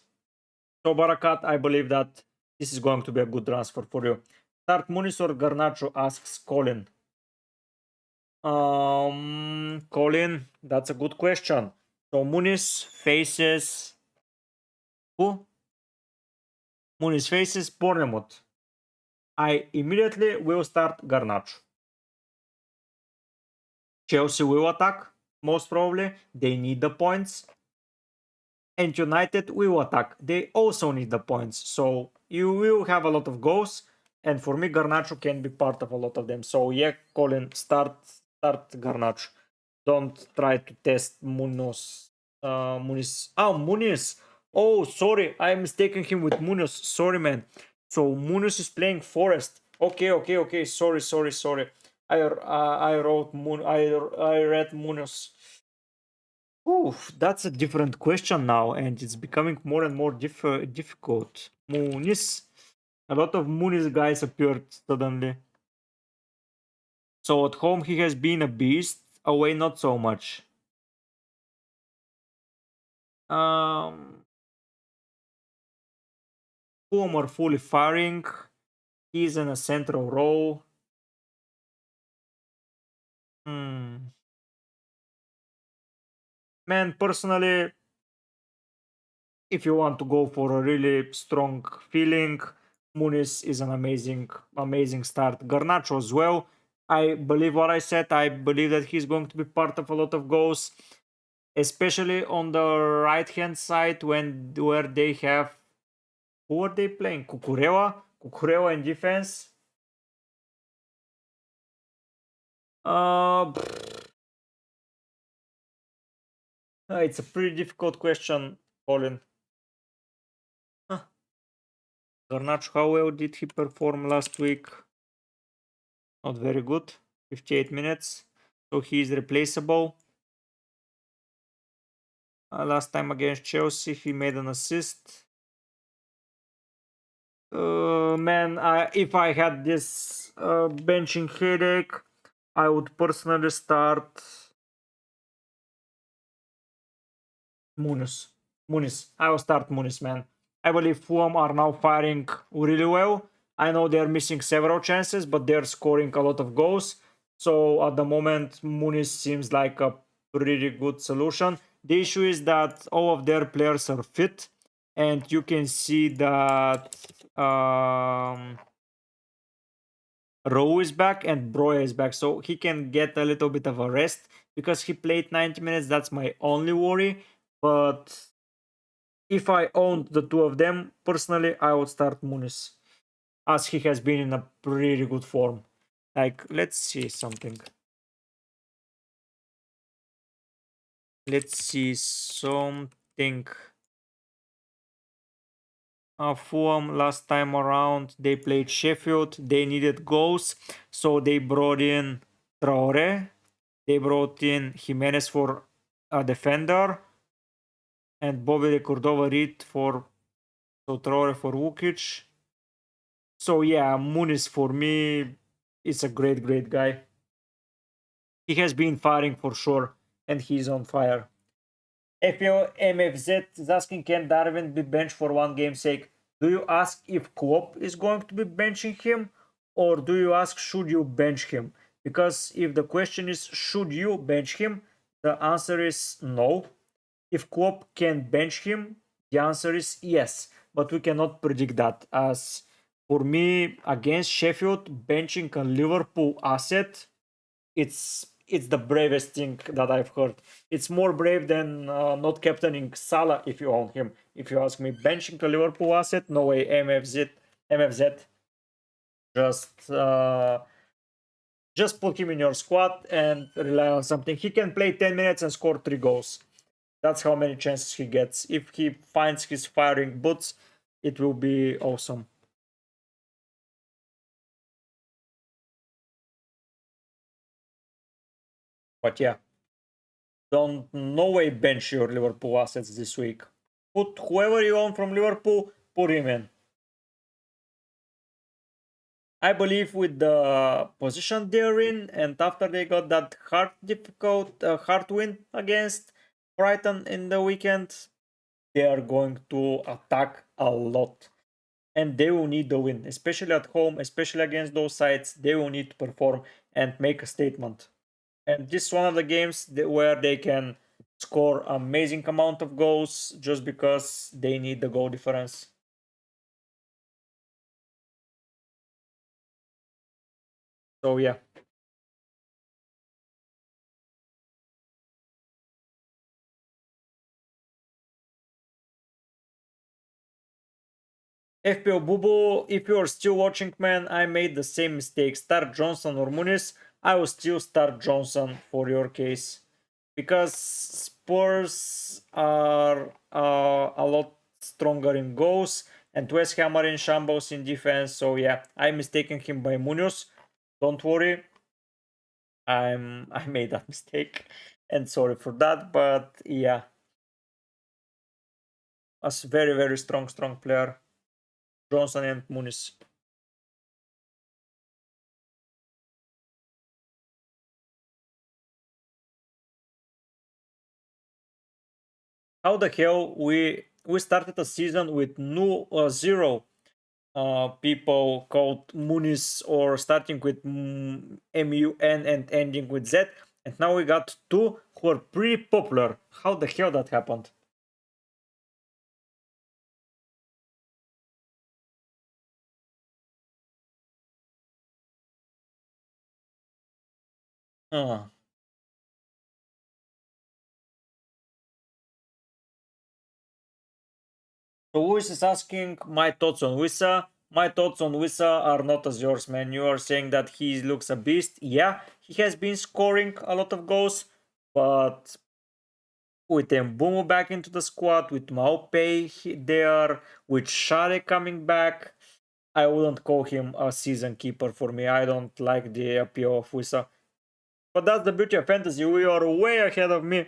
So Barakat, I believe that this is going to be a good transfer for you. Start Muniz or Garnacho, asks Colin. Colin, that's a good question. So Muniz faces who? Muniz faces Bournemouth. I immediately will start Garnacho. Chelsea will attack, most probably. They need the points. And United will attack. They also need the points. So you will have a lot of goals. And for me, Garnacho can be part of a lot of them. So yeah, Colin, start Garnacho. Don't try to test Munoz. Muniz. Oh, Muniz. Oh, sorry. I'm mistaken him with Munoz. Sorry, man. So Munoz is playing Forest. Okay. Sorry. I wrote Mun. I read Munoz. Oof, that's a different question now, and it's becoming more and more difficult. Muniz. A lot of Muniz guys appeared suddenly. So at home he has been a beast. Away not so much. Um, Fulham are fully firing. He's in a central role. Hmm. Man, personally, if you want to go for a really strong feeling, Muniz is an amazing start. Garnacho as well. I believe what I said. I believe that he's going to be part of a lot of goals, especially on the right hand side where they have, who are they playing? Cucurella in defense. Uh, it's a pretty difficult question, Colin. Huh. Garnacho, how well did he perform last week? Not very good. 58 minutes. So he is replaceable. Last time against Chelsea, he made an assist. Man, if I had this benching headache, I would personally start Muniz. I will start Muniz, man. I believe Fulham are now firing really well. I know they're missing several chances, but they're scoring a lot of goals. So at the moment, Muniz seems like a pretty good solution. The issue is that all of their players are fit, and you can see that Rowe is back and Broya is back, so he can get a little bit of a rest because he played 90 minutes. That's my only worry. But if I owned the two of them, personally, I would start Muniz, as he has been in a pretty good form. Like, let's see something. Let's see something. Fulham last time around, they played Sheffield. They needed goals, so they brought in Traore. They brought in Jimenez for a defender, and Bobby de Cordova Reed for Traore for Vukic. So yeah, Muniz for me is a great guy. He has been firing for sure, and he's on fire. FPL MFZ is asking, can Darwin be benched for one game's sake? Do you ask if Klopp is going to be benching him, or do you ask should you bench him? Because if the question is should you bench him, the answer is no. If Klopp can bench him, the answer is yes, but we cannot predict that. As for me, against Sheffield, benching a Liverpool asset, it's the bravest thing that I've heard. It's more brave than not captaining Salah if you own him. If you ask me, benching a Liverpool asset, no way. MFZ, just put him in your squad and rely on something. He can play 10 minutes and score 3 goals. That's how many chances he gets. If he finds his firing boots, it will be awesome. But yeah, don't no way bench your Liverpool assets this week. Put whoever you own from Liverpool, put him in. I believe with the position they're in, and after they got that hard win against Brighton in the weekend, they are going to attack a lot. And they will need the win, especially at home, especially against those sides. They will need to perform and make a statement. And this is one of the games where they can score amazing amount of goals just because they need the goal difference. So yeah, FPL Bubu, if you're still watching, man, I made the same mistake. Start Johnson or Muniz. I will still start Johnson for your case. Because Spurs are a lot stronger in goals and West Ham are in shambles in defense. So yeah, I'm mistaking him by Munoz. Don't worry. I made that mistake and sorry for that. But yeah, a very, very strong player. Johnson and Muniz. How the hell we started a season with no zero people called Muniz or starting with MUN and ending with Z, and now we got two who are pretty popular. How the hell that happened? Uh, so Luis is asking my thoughts on Wissa. My thoughts on Wissa are not as yours, man. You are saying that he looks a beast. Yeah, he has been scoring a lot of goals, but with Mbumo back into the squad, with Maupe there, with Share coming back, I wouldn't call him a season keeper for me. I don't like the appeal of Wissa. But that's the beauty of fantasy. You are way ahead of me.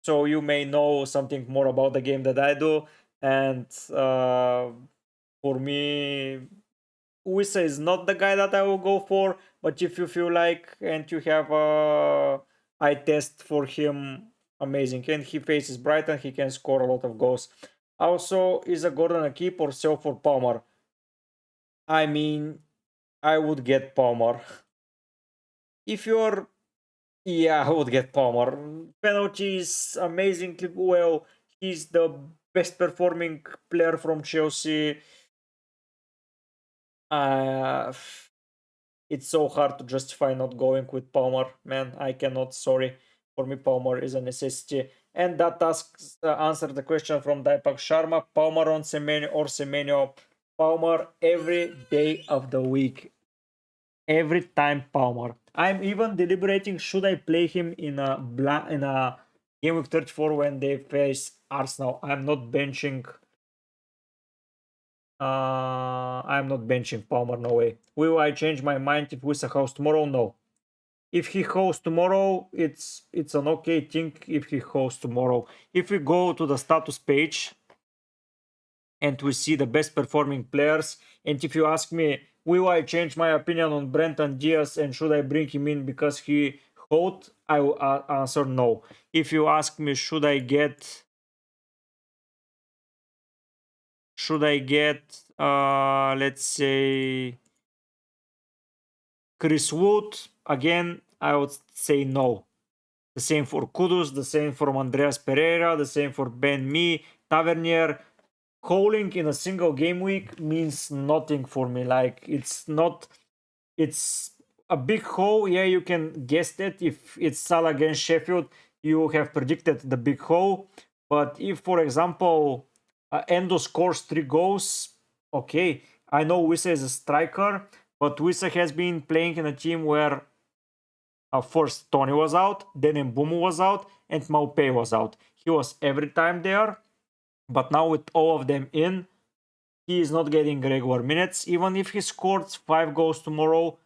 So you may know something more about the game that I do. And for me, Wissa is not the guy that I will go for. But if you feel like and you have a eye test for him, amazing. And he faces Brighton, he can score a lot of goals. Also, is a Gordon a keep or sell for Palmer? I mean, I would get Palmer. If you're, yeah, I would get Palmer. Penalty is amazingly well. He's the best performing player from Chelsea. Uh, it's so hard to justify not going with Palmer, man. I cannot. Sorry, for me, Palmer is a necessity. And that asks answer the question from Daipak Sharma: Palmer on Semenyo or Semenyo? Palmer every day of the week. Every time Palmer. I'm even deliberating should I play him in a game week 34 when they face Arsenal. I'm not benching Palmer, no way. Will I change my mind if Wissa hosts tomorrow? No. If he hosts tomorrow, it's an okay thing if he hosts tomorrow. If we go to the status page and we see the best performing players. And if you ask me, will I change my opinion on Brenton Diaz and should I bring him in because he hot? I will answer no. If you ask me, should I get let's say Chris Wood, again, I would say no. The same for Kudus, the same for Andreas Pereira, the same for Ben Mee, Tavernier. Calling in a single game week means nothing for me. Like, it's not, it's a big hole. Yeah, you can guess that if it's Salah against Sheffield, you have predicted the big hole. But if, for example, Endo scores 3 goals, okay, I know Wissa is a striker, but Wissa has been playing in a team where first Tony was out, then Mbumu was out, and Maupay was out. He was every time there, but now with all of them in, he is not getting regular minutes. Even if he scored 5 goals tomorrow,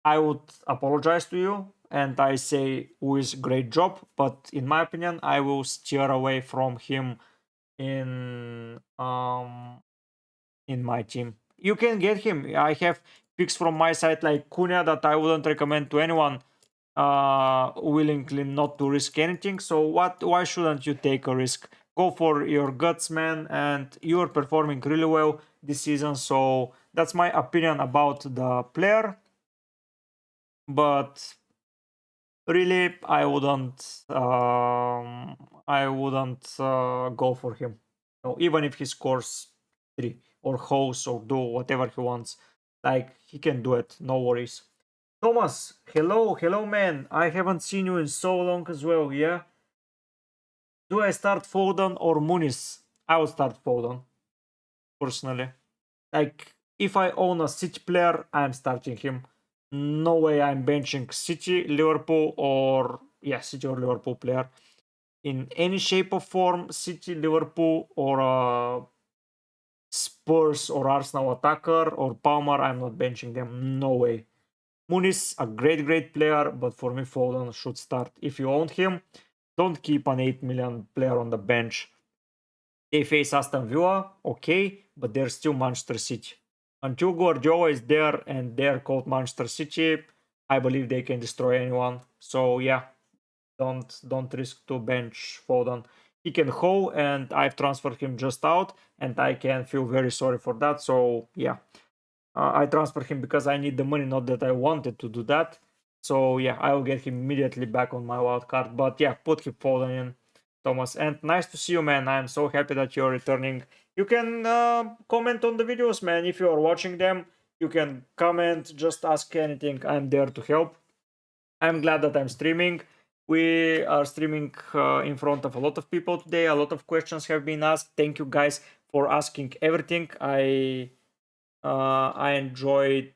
I would apologize to you and I say, Wiz, great job. But in my opinion, I will steer away from him in my team. You can get him. I have picks from my side like Cunha that I wouldn't recommend to anyone willingly not to risk anything. So why shouldn't you take a risk? Go for your guts, man, and you're performing really well this season. So that's my opinion about the player. But really, I wouldn't go for him. No, even if he scores 3 or hosts or do whatever he wants, like he can do it. No worries. Thomas, hello, man. I haven't seen you in so long as well. Yeah. Do I start Foden or Muniz? I would start Foden, personally. Like, if I own a City player, I'm starting him. No way I'm benching City, Liverpool, or City or Liverpool player in any shape or form. City, Liverpool, or Spurs or Arsenal attacker or Palmer. I'm not benching them. No way. Muniz, a great player, but for me, Foden should start. If you own him, don't keep an 8 million player on the bench. They face Aston Villa, okay, but they're still Manchester City. Until Guardiola is there and they're called Manchester City, I believe they can destroy anyone. So yeah, don't risk to bench Foden. He can hoe, and I've transferred him just out, and I can feel very sorry for that. So yeah, I transferred him because I need the money, not that I wanted to do that. So yeah, I will get him immediately back on my wild card. But yeah, put him Foden in, Thomas. And nice to see you, man. I'm so happy that you're returning. You can comment on the videos, man. If you're watching them, you can comment, just ask anything. I'm there to help. I'm glad that I'm streaming. We are streaming in front of a lot of people today. A lot of questions have been asked. Thank you guys for asking everything. I enjoyed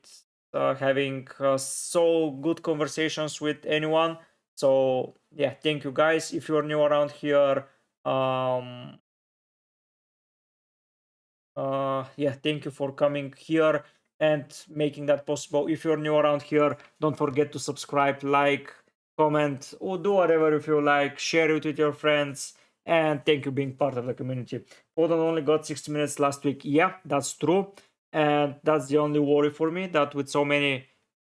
having so good conversations with anyone. So yeah, thank you guys. If you're new around here, thank you for coming here and making that possible. If you're new around here, don't forget to subscribe, like, comment, or do whatever if you like. Share it with your friends. And thank you being part of the community. Foden only got 60 minutes last week. Yeah, that's true. And that's the only worry for me, that with so many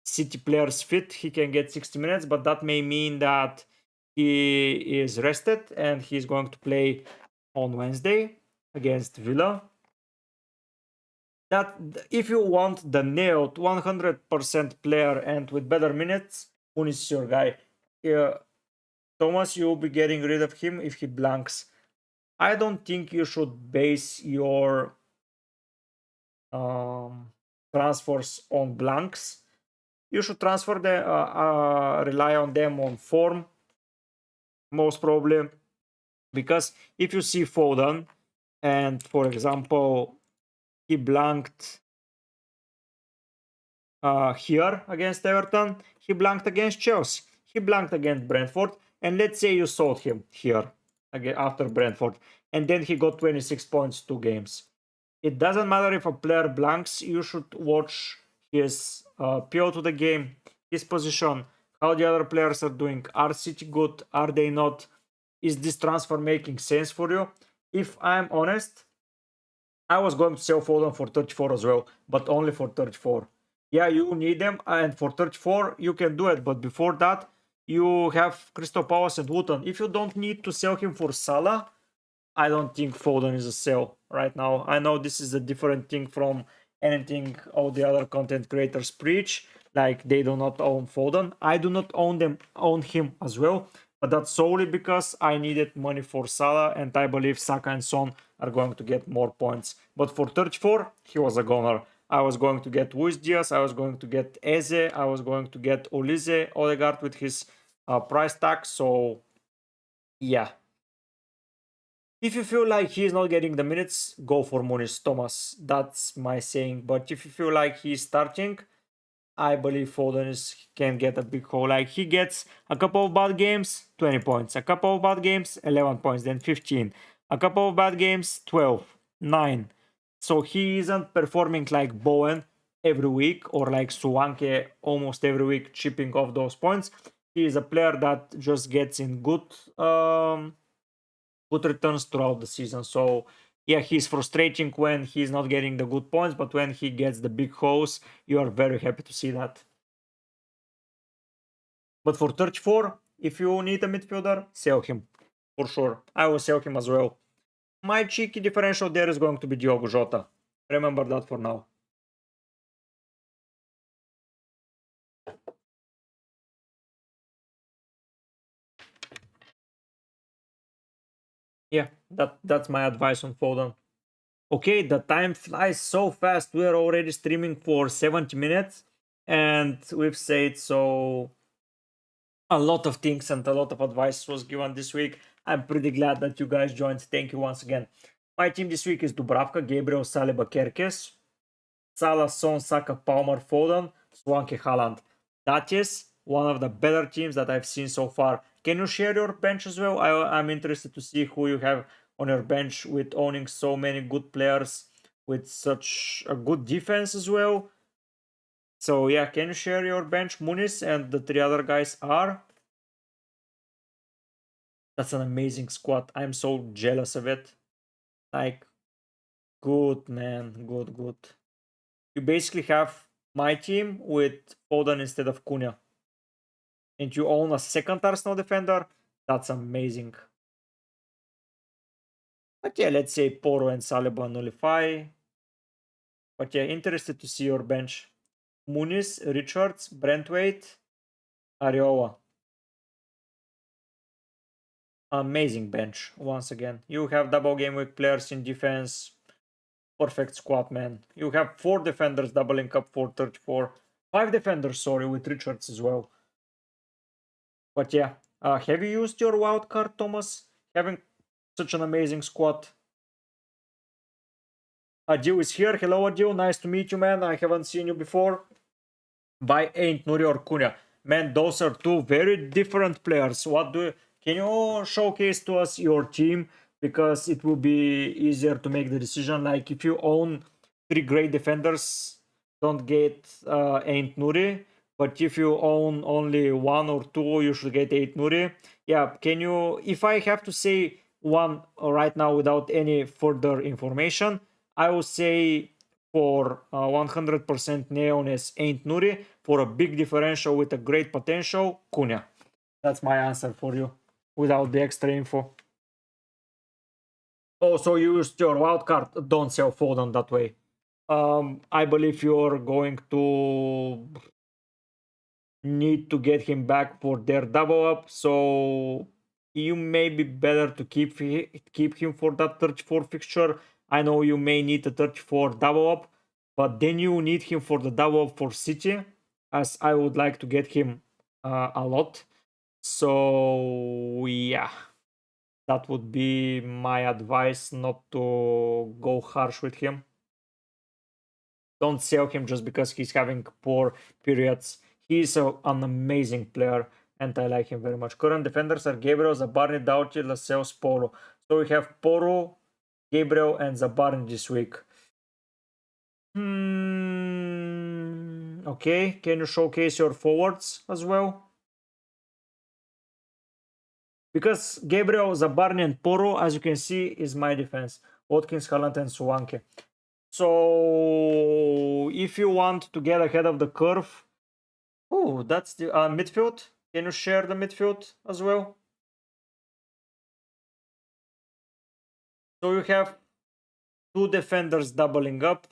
City players fit, he can get 60 minutes. But that may mean that he is rested and he's going to play on Wednesday against Villa. That if you want the nailed 100% player and with better minutes, Moon is your guy. Thomas, you will be getting rid of him if he blanks. I don't think you should base your transfers on blanks. You should transfer them, rely on them on form, most probably, because if you see Foden and, for example, he blanked here against Everton, he blanked against Chelsea, he blanked against Brentford, and let's say you sold him here again after Brentford, and then he got 26 points 2 games. It doesn't matter if a player blanks, you should watch his PO to the game, his position, how the other players are doing. Are City good? Are they not? Is this transfer making sense for you? If I'm honest, I was going to sell Foden for 34 as well, but only for 34. Yeah, you need them, and for 34 you can do it, but before that you have Crystal Palace and Luton. If you don't need to sell him for Salah, I don't think Foden is a sell right now. I know this is a different thing from anything all the other content creators preach, like they do not own Foden. I do not own him as well, but that's solely because I needed money for Salah, and I believe Saka and Son are going to get more points. But for 34, he was a goner. I was going to get Luis Diaz, I was going to get Eze, I was going to get Olise, Odegaard with his price tag. So yeah, if you feel like he's not getting the minutes, go for Muniz, Thomas. That's my saying. But if you feel like he's starting, I believe can get a big haul. Like he gets a couple of bad games, 20 points. A couple of bad games, 11 points, then 15. A couple of bad games, 12, 9. So he isn't performing like Bowen every week or like Suwanke almost every week, chipping off those points. He is a player that just gets in good returns throughout the season. So yeah, he's frustrating when he's not getting the good points, but when he gets the big hauls, you are very happy to see that. But for 34, if you need a midfielder, sell him. For sure. I will sell him as well. My cheeky differential there is going to be Diogo Jota. Remember that for now. Yeah, that's my advice on Foden. Okay, the time flies so fast. We are already streaming for 70 minutes, and we've said so a lot of things and a lot of advice was given this week. I'm pretty glad that you guys joined. Thank you once again. My team this week is Dubravka, Gabriel, Saliba, Kerkes, Salah, Son, Saka, Palmer, Foden, Swanke, Haaland. That is one of the better teams that I've seen so far. Can you share your bench as well? I'm interested to see who you have on your bench with owning so many good players with such a good defense as well. So yeah, can you share your bench? Muniz and the three other guys are. That's an amazing squad. I'm so jealous of it. Like, good, man. Good, good. You basically have my team with Foden instead of Cunha. And you own a second Arsenal defender. That's amazing. But yeah, let's say Poro and Saliba nullify. But yeah, interested to see your bench. Muniz, Richards, Brentwaite, Areola. Amazing bench, once again. You have double game week players in defense. Perfect squad, man. You have 4 defenders doubling up for 34. 5 defenders, sorry, with Richards as well. But yeah, have you used your wild card, Thomas? Having such an amazing squad. Adil is here. Hello, Adil. Nice to meet you, man. I haven't seen you before. By Ain't Nuri or Cunha. Man, those are 2 very different players. Can you showcase to us your team? Because it will be easier to make the decision. Like if you own 3 great defenders, don't get Ain't Nuri. But if you own only 1 or 2, you should get Ain't Nuri. Yeah, can you, if I have to say one right now without any further information, I will say for 100% Neones Ain't Nuri, for a big differential with a great potential, Cunha. That's my answer for you, without the extra info. Also, you used your wildcard, don't sell Foden that way. I believe you're going to need to get him back for their double up, so you may be better to keep him for that 34 fixture. I know you may need a 34 double up, but then you need him for the double up for City, as I would like to get him a lot. So yeah, that would be my advice, not to go harsh with him. Don't sell him just because he's having poor periods. He's an amazing player, and I like him very much. Current defenders are Gabriel, Zabarni, Doughty, Lascelles, Poro. So we have Poro, Gabriel, and Zabarni this week. Okay, can you showcase your forwards as well? Because Gabriel, Zabarni, and Poro, as you can see, is my defense. Watkins, Haaland, and Suwanke. So if you want to get ahead of the curve, oh, that's the midfield. Can you share the midfield as well? So you have 2 defenders doubling up.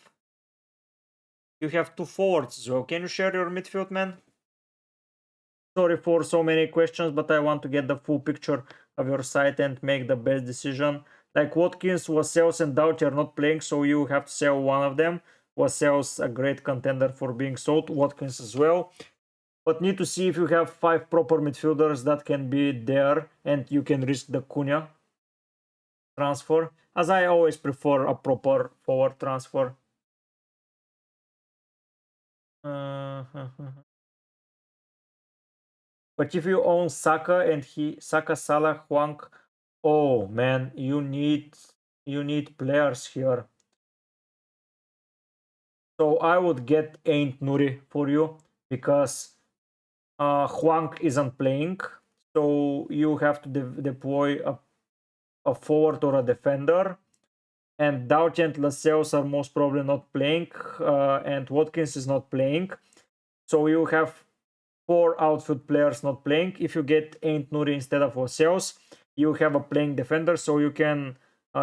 You have 2 forwards as well. Can you share your midfield, man? Sorry for so many questions, but I want to get the full picture of your site and make the best decision. Like Watkins, Lascelles, and Doughty are not playing, so you have to sell one of them. Lascelles a great contender for being sold. Watkins as well. But need to see if you have 5 proper midfielders that can be there and you can risk the Cunha transfer. As I always prefer a proper forward transfer. But if you own Saka and Saka, Salah, Huang, oh man, you need players here. So I would get Ain't Nuri for you because Huang isn't playing, so you have to deploy a forward or a defender. And Doughty and Lascelles are most probably not playing, and Watkins is not playing. So you have 4 outfield players not playing. If you get Ain't Nuri instead of Lascelles, you have a playing defender, so you can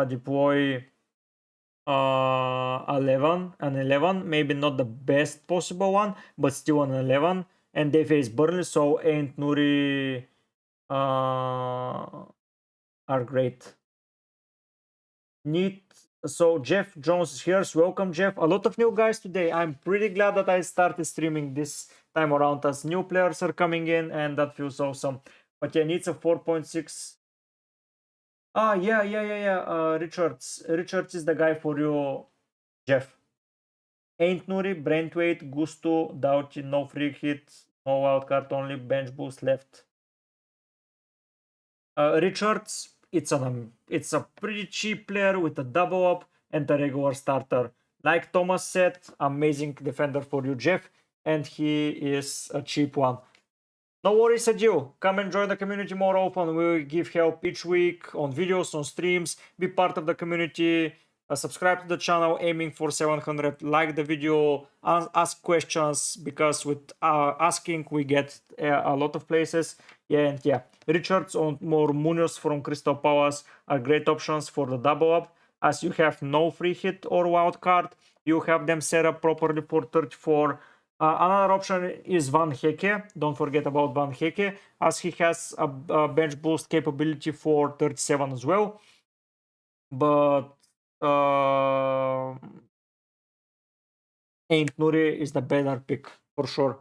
deploy 11, maybe not the best possible one, but still an 11. And they face Burnley, so Ain't Nuri are great. So Jeff Jones is here. So welcome, Jeff. A lot of new guys today. I'm pretty glad that I started streaming this time around as new players are coming in, and that feels awesome. But yeah, needs a 4.6. Yeah. Richards is the guy for you, Jeff. Ain't Nuri, Brentwaite, Gusto, Doughty, no free hit, no wild card, only bench boost left. Richards, it's a pretty cheap player with a double up and a regular starter. Like Thomas said, amazing defender for you, Jeff, and he is a cheap one. No worries, Adil. Come and join the community more often. We give help each week on videos, on streams. Be part of the community. Subscribe to the channel, aiming for 700. Like the video, ask questions, because with asking we get a lot of places. Yeah. Richards or Munoz from Crystal Palace are great options for the double up. As you have no free hit or wild card, you have them set up properly for 34. Another option is Van Hecke. Don't forget about Van Hecke, as he has a bench boost capability for 37 as well. But Ain't Nuri is the better pick for sure.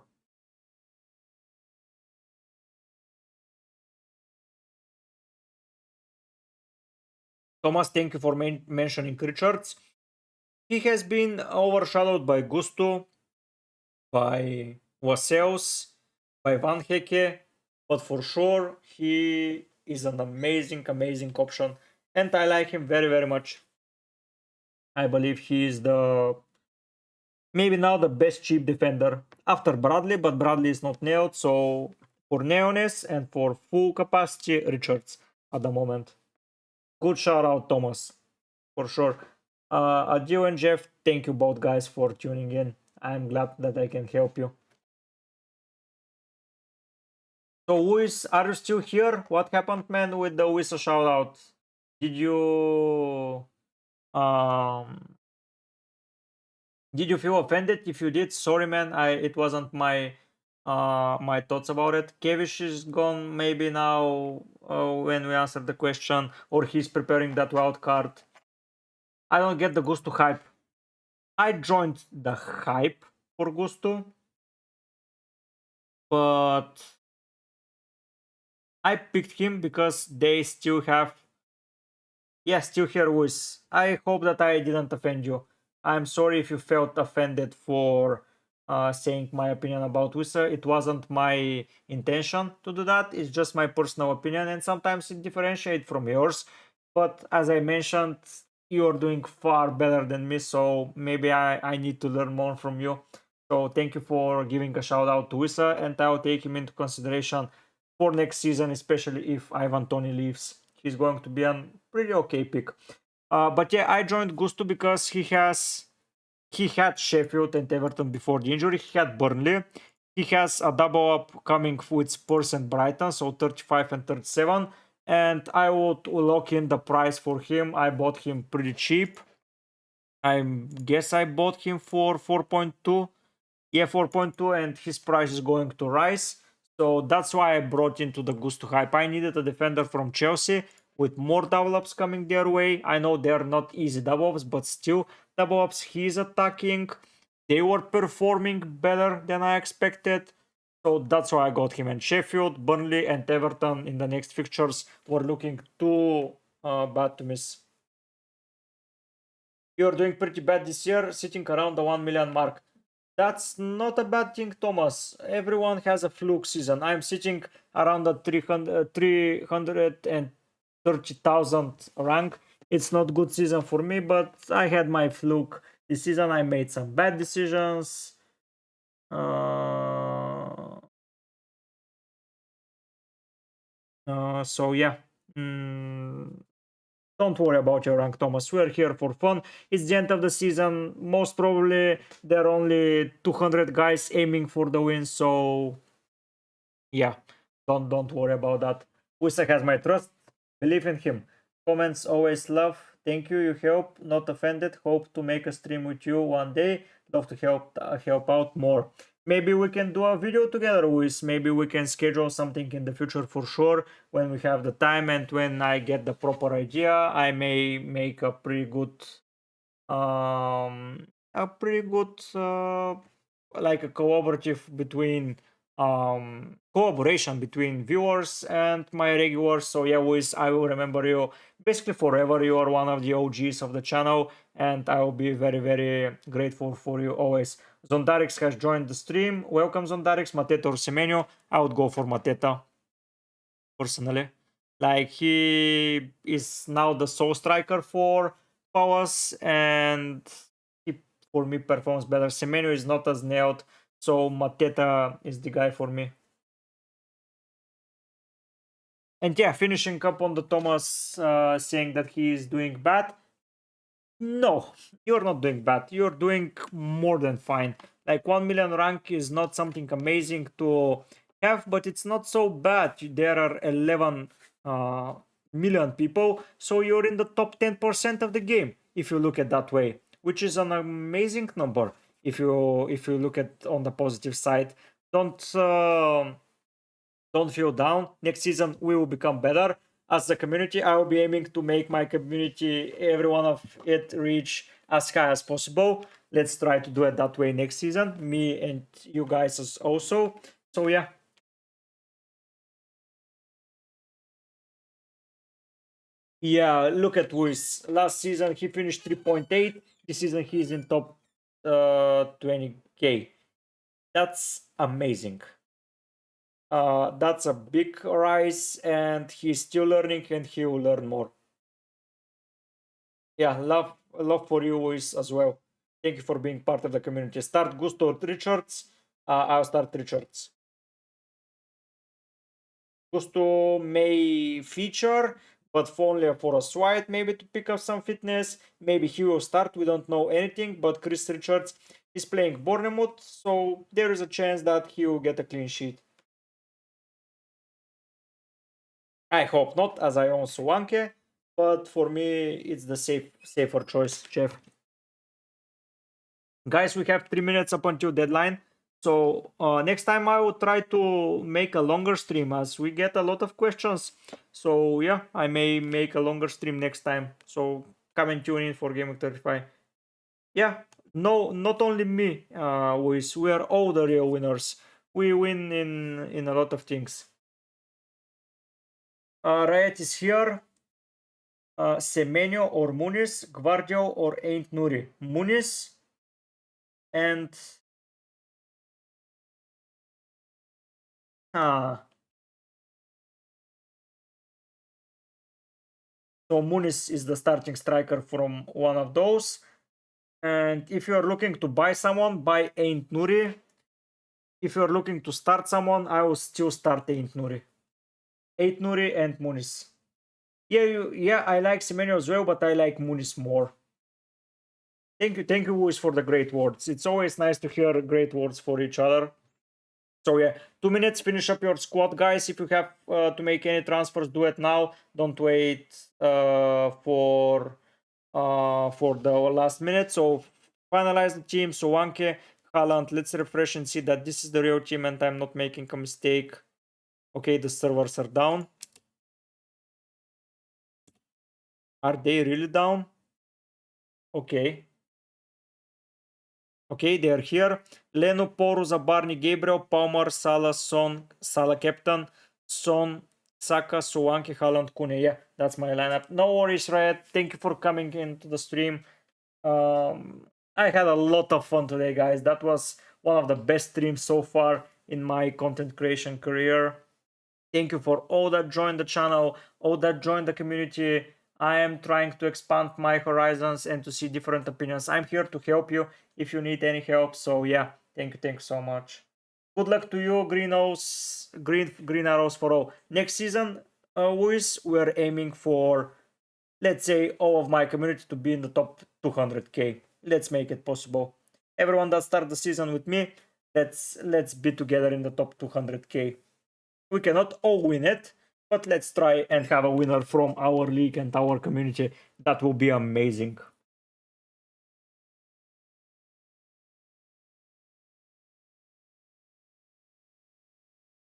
Thomas, thank you for mentioning Richards. He has been overshadowed by Gusto, by Lascelles, by Van Hecke, but for sure he is an amazing option, and I like him very much. I believe he is maybe now the best cheap defender after Bradley, but Bradley is not nailed, so for neoness and for full capacity, Richards at the moment. Good shout out, Thomas, for sure. Adil and Jeff, thank you both guys for tuning in. I'm glad that I can help you. So Luis, are you still here? What happened, man, with the Luis shout out? Did you feel offended? If you did, sorry, man. It wasn't my my thoughts about it. Kevish is gone maybe now when we answer the question, or he's preparing that wild card. I don't get the Gusto hype. I joined the hype for Gusto, but I picked him because they still have. Yeah, still here, Luis. I hope that I didn't offend you. I'm sorry if you felt offended for saying my opinion about Wissa. It wasn't my intention to do that. It's just my personal opinion, and sometimes it differentiates from yours. But as I mentioned, you're doing far better than me, so maybe I need to learn more from you. So thank you for giving a shout out to Wissa, and I'll take him into consideration for next season, especially if Ivan Toney leaves. He's going to be a pretty okay pick. But yeah, I joined Gusto because he had Sheffield and Everton before the injury. He had Burnley. He has a double up coming with Spurs and Brighton, so 35 and 37. And I would lock in the price for him. I bought him pretty cheap. I guess I bought him for 4.2. Yeah, 4.2, and his price is going to rise. So that's why I brought into the Gusto hype. I needed a defender from Chelsea with more double ups coming their way. I know they're not easy double ups, but still double ups. He's attacking. They were performing better than I expected. So that's why I got him. And Sheffield, Burnley, and Everton in the next fixtures were looking too bad to miss. You're doing pretty bad this year, sitting around the 1 million mark. That's not a bad thing, Thomas. Everyone has a fluke season. I'm sitting around the 330,000 rank. It's not good season for me, but I had my fluke this season. I made some bad decisions. So yeah. Don't worry about your rank, Thomas. We're here for fun. It's the end of the season. Most probably there are only 200 guys aiming for the win. So yeah, don't worry about that. Wisa has my trust. Believe in him. Comments always love. Thank you. You help. Not offended. Hope to make a stream with you one day. Love to help out more. Maybe we can do a video together with. Maybe we can schedule something in the future for sure when we have the time and when I get the proper idea. I may make a pretty good like a collaboration between viewers and my regulars. So yeah, Wiz, I will remember you basically forever. You are one of the OGs of the channel, and I will be very, very grateful for you always. Zondarix has joined the stream. Welcome, Zondarix. Mateta or Semenyo? I would go for Mateta personally. Like, he is now the sole striker for Palace, and he, for me, performs better. Semenyo is not as nailed, so Mateta is the guy for me. And yeah, finishing up on the Thomas saying that he is doing bad. No, you're not doing bad. You're doing more than fine. Like 1 million rank is not something amazing to have, but it's not so bad. There are 11 million people, so you're in the top 10% of the game if you look at that way, which is an amazing number. If you look at on the positive side, don't don't feel down. Next season we will become better as a community. I will be aiming to make my community, every one of it, reach as high as possible. Let's try to do it that way next season, me and you guys also. So yeah. Yeah, look at Luis. Last season he finished 3.8. This season he's in top 20k. That's amazing. That's a big rise, and he's still learning, and he will learn more. Yeah, love for you, Luis, as well. Thank you for being part of the community. Start Gusto or Richards. I'll start Richards. Gusto may feature, but only for a swipe, maybe to pick up some fitness. Maybe he will start. We don't know anything, but Chris Richards is playing Bournemouth, so there is a chance that he will get a clean sheet. I hope not, as I own Solanke, but for me, it's the safer choice, Chef. Guys, we have 3 minutes up until deadline. So next time I will try to make a longer stream as we get a lot of questions. So yeah, I may make a longer stream next time. So come and tune in for GAMEWEEK 35. Yeah, no, not only me. We are all the real winners. We win in a lot of things. Riot is here. Semenyo or Muniz, Gvardio or Ain't Nuri. Muniz and so Muniz is the starting striker from one of those. And if you're looking to buy someone, buy Ain't Nuri. If you're looking to start someone, I will still start Ain't Nuri. Ain't Nuri and Muniz. Yeah, I like Semenyo as well, but I like Muniz more. Thank you, Luis, for the great words. It's always nice to hear great words for each other. So yeah, 2 minutes, finish up your squad, guys. If you have to make any transfers, do it now. Don't wait for for the last minute. So finalize the team. So Wanke, Haaland. Let's refresh and see that this is the real team and I'm not making a mistake. Okay, the servers are down. Are they really down? Okay. Okay, they are here. Leno, Porus, Barney, Gabriel, Palmer, Salah, Son, Salah captain, Son, Saka, Solanke, Haaland, Kune. Yeah, that's my lineup. No worries, Riot. Thank you for coming into the stream. I had a lot of fun today, guys. That was one of the best streams so far in my content creation career. Thank you for all that joined the channel, all that joined the community. I am trying to expand my horizons and to see different opinions. I'm here to help you if you need any help. So yeah, thank you so much. Good luck to you, green arrows for all. Next season, Luis, we're aiming for, let's say, all of my community to be in the top 200k. Let's make it possible. Everyone that started the season with me, let's be together in the top 200k. We cannot all win it, but let's try and have a winner from our league and our community. That will be amazing.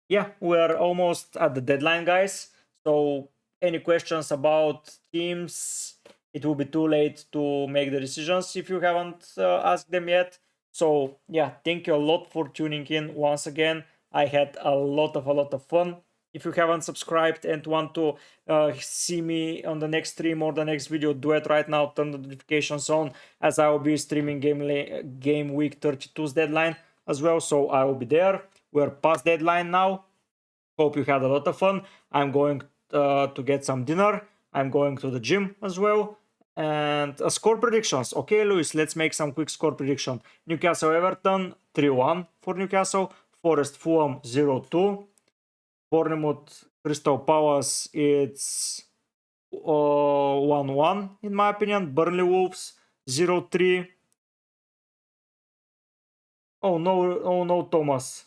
Yeah, we're almost at the deadline, guys. So any questions about teams, it will be too late to make the decisions if you haven't asked them yet. So yeah, thank you a lot for tuning in once again. I had a lot of fun. If you haven't subscribed and want to see me on the next stream or the next video, do it right now. Turn the notifications on, as I will be streaming game week 32's deadline as well. So I will be there. We're past deadline now. Hope you had a lot of fun. I'm going to get some dinner. I'm going to the gym as well. And score predictions. Okay, Luis, let's make some quick score prediction. Newcastle Everton 3-1 for Newcastle. Forest Fulham 0-2. Bournemouth Crystal Palace, it's 1-1 in my opinion. Burnley Wolves 0-3. Oh no, Thomas.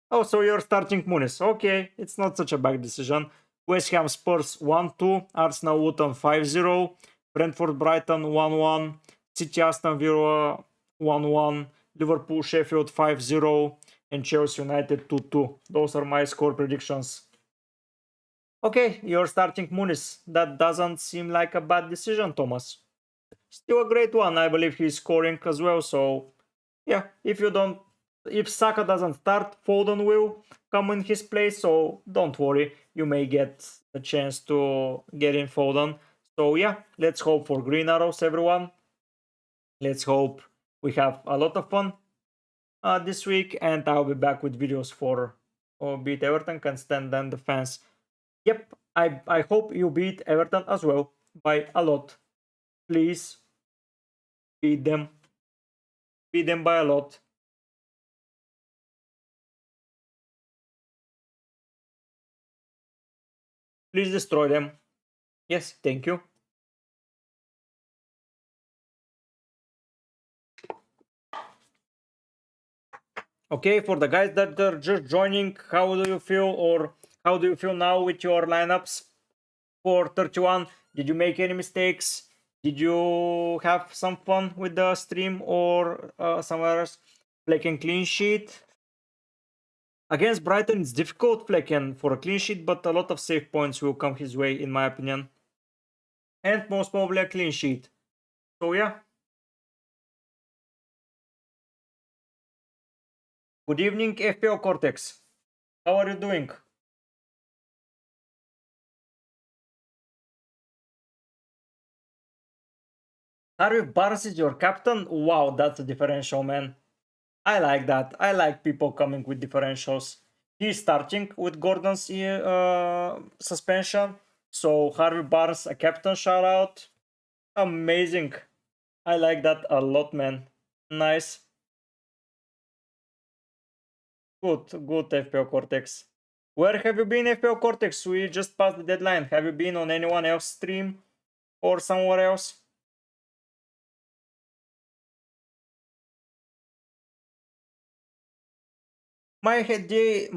Oh, so you're starting Muniz. Okay, it's not such a bad decision. West Ham Spurs 1-2. Arsenal Luton 5-0. Brentford Brighton 1-1. City Aston Villa 1-1. Liverpool Sheffield 5-0. And Chelsea United 2-2. Those are my score predictions. Okay, you're starting Muniz. That doesn't seem like a bad decision, Thomas. Still a great one. I believe he's scoring as well. So, yeah, if Saka doesn't start, Foden will come in his place. So, don't worry. You may get a chance to get in Foden. So, yeah, let's hope for green arrows, everyone. Let's hope we have a lot of fun this week. And I'll be back with videos for beat Everton can stand and the fans. Yep, I hope you beat Everton as well by a lot. Please beat them. Beat them by a lot. Please destroy them. Yes, thank you. Okay, for the guys that are just joining, how do you feel, or how do you feel now with your lineups for 31? Did you make any mistakes? Did you have some fun with the stream or somewhere else? Flecken clean sheet. Against Brighton, it's difficult, Flecken, for a clean sheet, but a lot of save points will come his way, in my opinion. And most probably a clean sheet. So yeah. Good evening, FPL Cortex. How are you doing? Harvey Barnes is your captain? Wow, that's a differential, man. I like that. I like people coming with differentials. He's starting with Gordon's suspension. So Harvey Barnes, a captain shout out. Amazing. I like that a lot, man. Nice. Good FPL Cortex. Where have you been, FPL Cortex? We just passed the deadline. Have you been on anyone else's stream or somewhere else? My day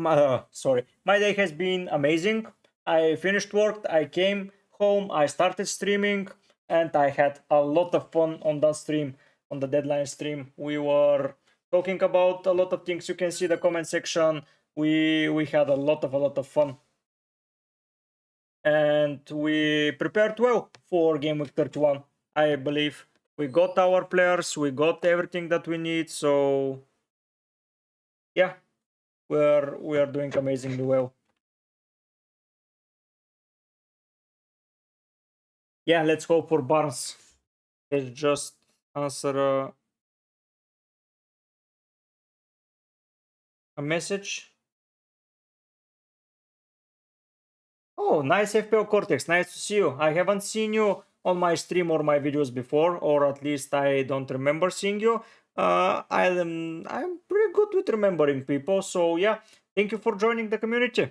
has been amazing. I finished work, I came home, I started streaming. and I had a lot of fun on that stream, on the deadline stream. We were talking about a lot of things. You can see the comment section. We had a lot of fun, and we prepared well for game week 31. I believe we got our players, we got everything that we need. So yeah, we are doing amazingly well. Yeah, let's go for Barnes. Let's just answer a message. Oh, nice FPL Cortex. Nice to see you. I haven't seen you on my stream or my videos before, or at least I don't remember seeing you. I'm pretty good with remembering people, so yeah. Thank you for joining the community.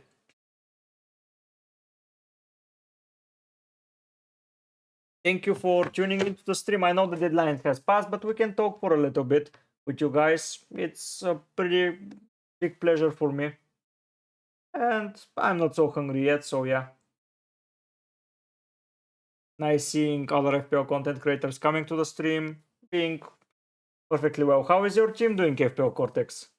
Thank you for tuning into the stream. I know the deadline has passed, but we can talk for a little bit with you guys. It's a pretty big pleasure for me. And I'm not so hungry yet, so yeah. Nice seeing other FPL content creators coming to the stream, being perfectly well. How is your team doing, FPL Cortex?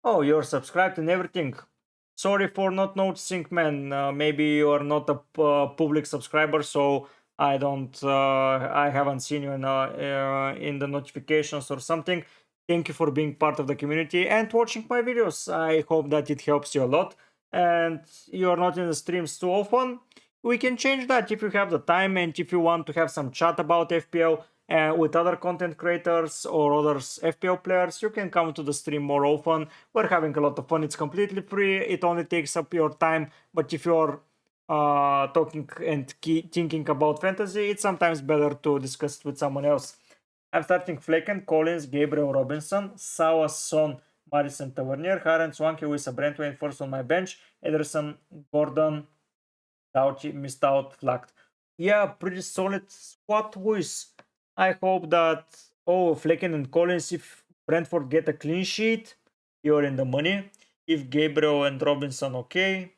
Oh, you're subscribed and everything. Sorry for not noticing, man. Maybe you are not a public subscriber, so I haven't seen you in the notifications or something. Thank you for being part of the community and watching my videos. I hope that it helps you a lot. And you are not in the streams too often. We can change that if you have the time and if you want to have some chat about FPL with other content creators or other FPL players. You can come to the stream more often. We're having a lot of fun. It's completely free. It only takes up your time. But if you're talking and thinking about fantasy, it's sometimes better to discuss it with someone else. I'm starting Flecken, Collins, Gabriel Robinson, Sawa, Son, Madison Tavernier, Harren, Swanky, Wissa, Brentwain first on my bench, Ederson, Gordon, Dauchi, missed out, flagged. Yeah, pretty solid squad, Wis. I hope that, oh, Flecken and Collins, if Brentford get a clean sheet, you're in the money. If Gabriel and Robinson, okay.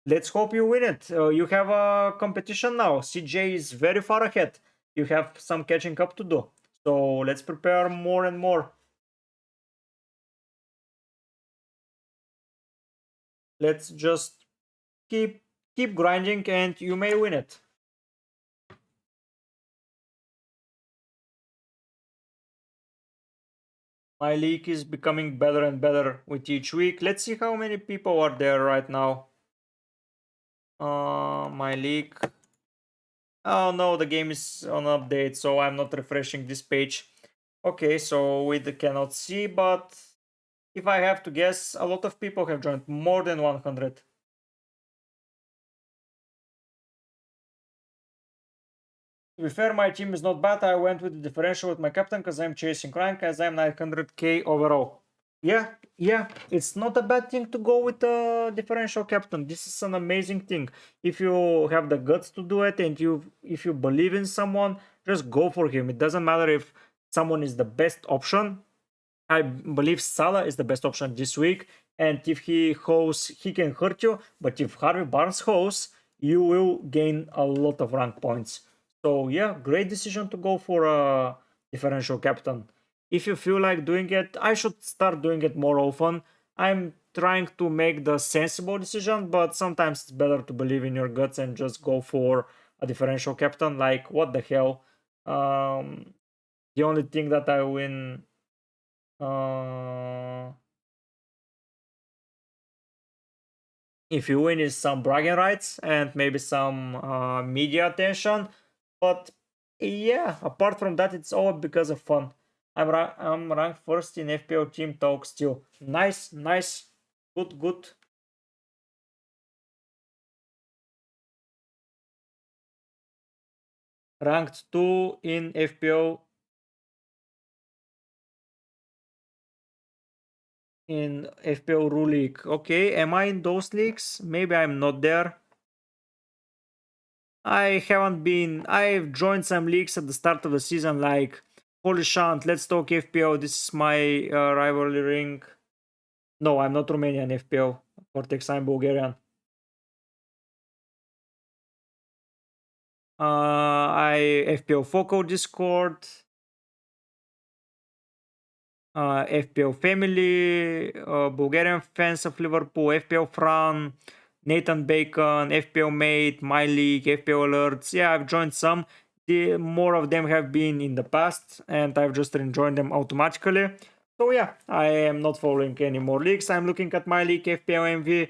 Let's hope you win it. You have a competition now. CJ is very far ahead. You have some catching up to do. So let's prepare more and more. Let's just keep grinding and you may win it. My league is becoming better and better with each week. Let's see how many people are there right now. My league. Oh no, the game is on update, so I'm not refreshing this page. Okay, so we cannot see, but if I have to guess, a lot of people have joined, more than 100. To be fair, my team is not bad. I went with the differential with my captain because I'm chasing rank as I'm 900k overall. Yeah, it's not a bad thing to go with a differential captain. This is an amazing thing. If you have the guts to do it and if you believe in someone, just go for him. It doesn't matter if someone is the best option. I believe Salah is the best option this week, and if he hosts, he can hurt you. But if Harvey Barnes hosts, you will gain a lot of rank points. So yeah, great decision to go for a differential captain. If you feel like doing it, I should start doing it more often. I'm trying to make the sensible decision, but sometimes it's better to believe in your guts and just go for a differential captain. Like, what the hell? The only thing that I win if you win is some bragging rights and maybe some media attention, but yeah, apart from that, it's all because of fun. I'm ranked first in FPL team talk still. Nice, good. Ranked 2 in FPL Rule League. Okay, am I in those leagues? Maybe I'm not there. I haven't been. I've joined some leagues at the start of the season, like Holy Shant, Let's Talk FPL. This is my rivalry ring. No, I'm not Romanian FPL. Cortex, I'm Bulgarian. I FPL Foco Discord, FPL Family, Bulgarian fans of Liverpool, FPL Fran, Nathan Bacon, FPL Mate, My League, FPL Alerts. Yeah, I've joined some. More of them have been in the past, and I've just joined them automatically. So yeah, I am not following any more leagues. I'm looking at My League, FPL MV,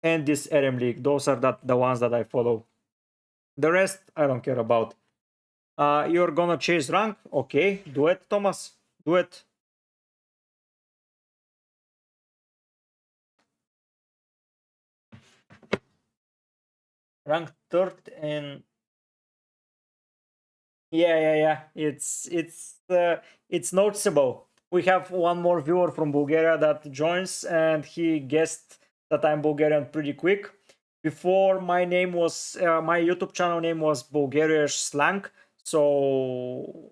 and this RM League. Those are the ones that I follow. The rest, I don't care about. You're gonna chase rank? Okay, do it, Thomas. Do it. Rank third, and yeah. It's noticeable. We have one more viewer from Bulgaria that joins, and he guessed that I'm Bulgarian pretty quick. Before, my name was my YouTube channel name was Bulgaria Slang, so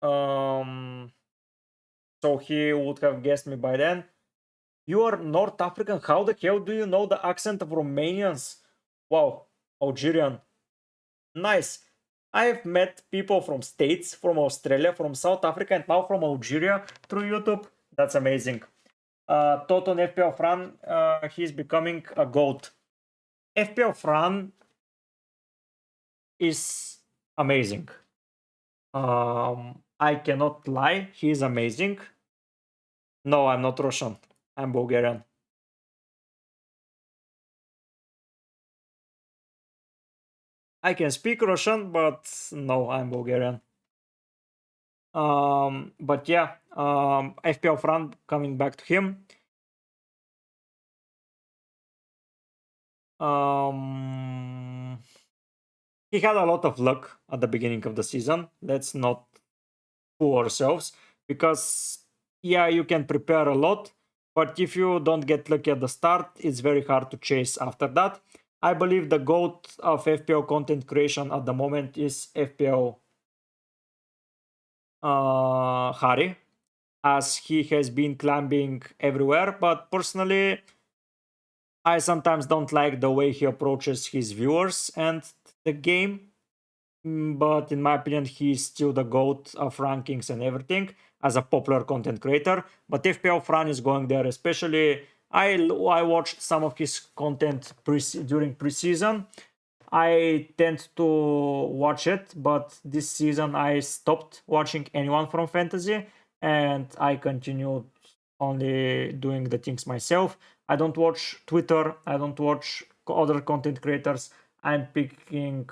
um so he would have guessed me by then. You are North African. How the hell do you know the accent of Romanians? Wow, Algerian. Nice. I've met people from States, from Australia, from South Africa, and now from Algeria through YouTube. That's amazing. Toton FPL Fran, he's becoming a goat. FPL Fran is amazing. I cannot lie, he's amazing. No, I'm not Russian. I'm Bulgarian. I can speak Russian, but no, I'm Bulgarian. But yeah, FPL Fran, coming back to him. Um, he had a lot of luck at the beginning of the season. Let's not fool ourselves, because yeah, you can prepare a lot, but if you don't get lucky at the start, it's very hard to chase after that. I believe the GOAT of FPL content creation at the moment is FPL Harry, as he has been climbing everywhere, but personally, I sometimes don't like the way he approaches his viewers and the game. But in my opinion, he's still the GOAT of rankings and everything as a popular content creator. But FPL Fran is going there, especially. I watched some of his content during preseason. I tend to watch it, but this season I stopped watching anyone from fantasy, and I continued only doing the things myself. I don't watch Twitter. I don't watch other content creators. I'm picking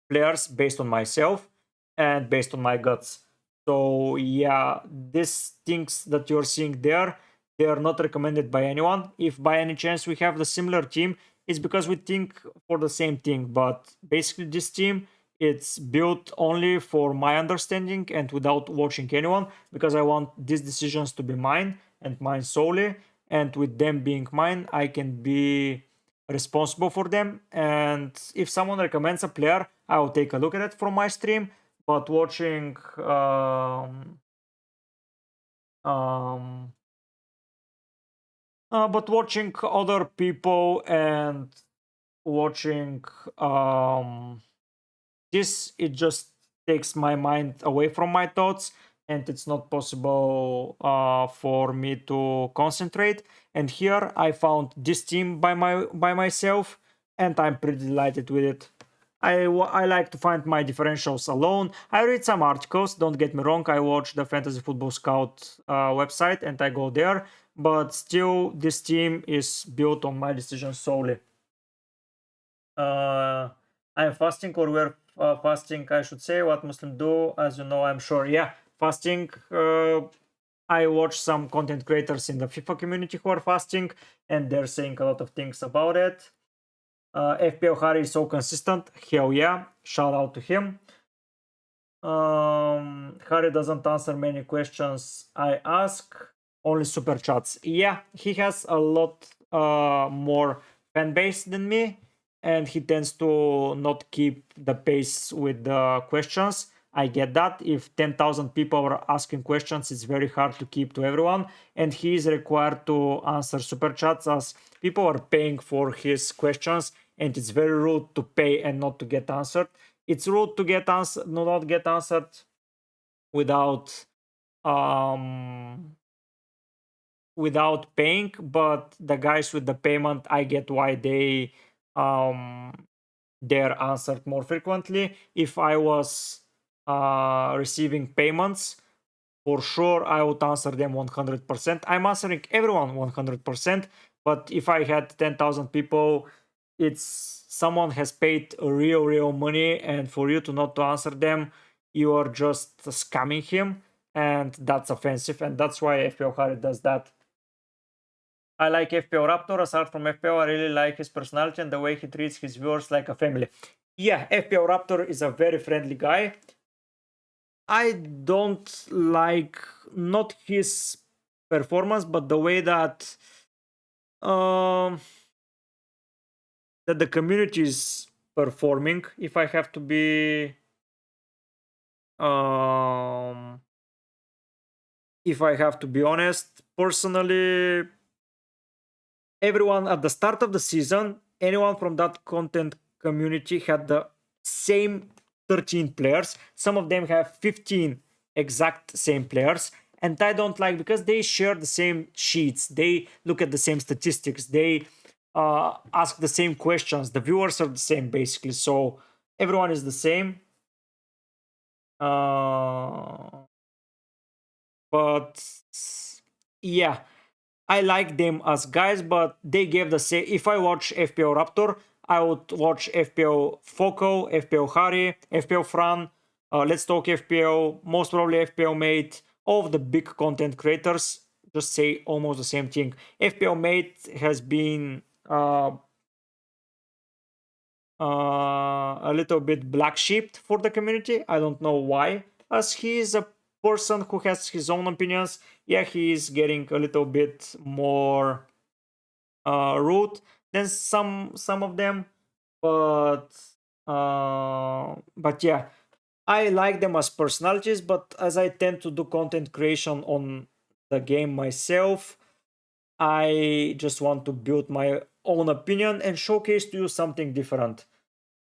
players based on myself and based on my guts. So yeah, these things that you're seeing there, they are not recommended by anyone. If by any chance we have the similar team, it's because we think for the same thing. But basically, this team, it's built only for my understanding and without watching anyone, because I want these decisions to be mine and mine solely. And with them being mine, I can be responsible for them. And if someone recommends a player, I will take a look at it from my stream. But watching um, watching other people and watching this, it just takes my mind away from my thoughts, and it's not possible for me to concentrate. And here I found this team by myself, and I'm pretty delighted with it. I like to find my differentials alone. I read some articles, don't get me wrong. I watch the Fantasy Football Scout website and I go there, but still this team is built on my decisions solely. I'm fasting, or we're fasting, I should say. What Muslim do, as you know, I'm sure. Yeah, fasting. I watch some content creators in the FIFA community who are fasting, and they're saying a lot of things about it. FPL Harry is so consistent. Hell yeah, shout out to him. Harry doesn't answer many questions I ask, only super chats. Yeah, he has a lot more fan base than me. and he tends to not keep the pace with the questions. I get that. If 10,000 people are asking questions, it's very hard to keep to everyone, and he is required to answer super chats as people are paying for his questions, and it's very rude to pay and not to get answered. It's rude to get answered, not get answered without um without paying, but the guys with the payment, I get why um they're answered more frequently. If I was receiving payments, for sure I would answer them 100%. I'm answering everyone 100%, but if I had 10,000 people, it's someone has paid real money, and for you to not to answer them, you are just scamming him, and that's offensive, and that's why FPL Harry does that. I like FPL Raptor. Aside from FPL, I really like his personality and the way he treats his viewers like a family. Yeah, FPL Raptor is a very friendly guy. I don't like not his performance, but the way um, that the community is performing. If I have to be um, if I have to be honest, personally, everyone at the start of the season, anyone from that content community had the same 13 players. Some of them have 15 exact same players. And I don't like, because they share the same sheets, they look at the same statistics, they ask the same questions, the viewers are the same basically. So everyone is the same. But yeah, I like them as guys, but they gave the same. If I watch FPL Raptor, I would watch FPL Foco, FPL Harry, FPL Fran, Let's Talk FPL, most probably FPL Mate. All of the big content creators just say almost the same thing. FPL Mate has been a little bit black sheep for the community. I don't know why, as he is a person who has his own opinions. Yeah, he is getting a little bit more rude than some of them, but yeah, I like them as personalities. But as I tend to do content creation on the game myself, I just want to build my own opinion and showcase to you something different.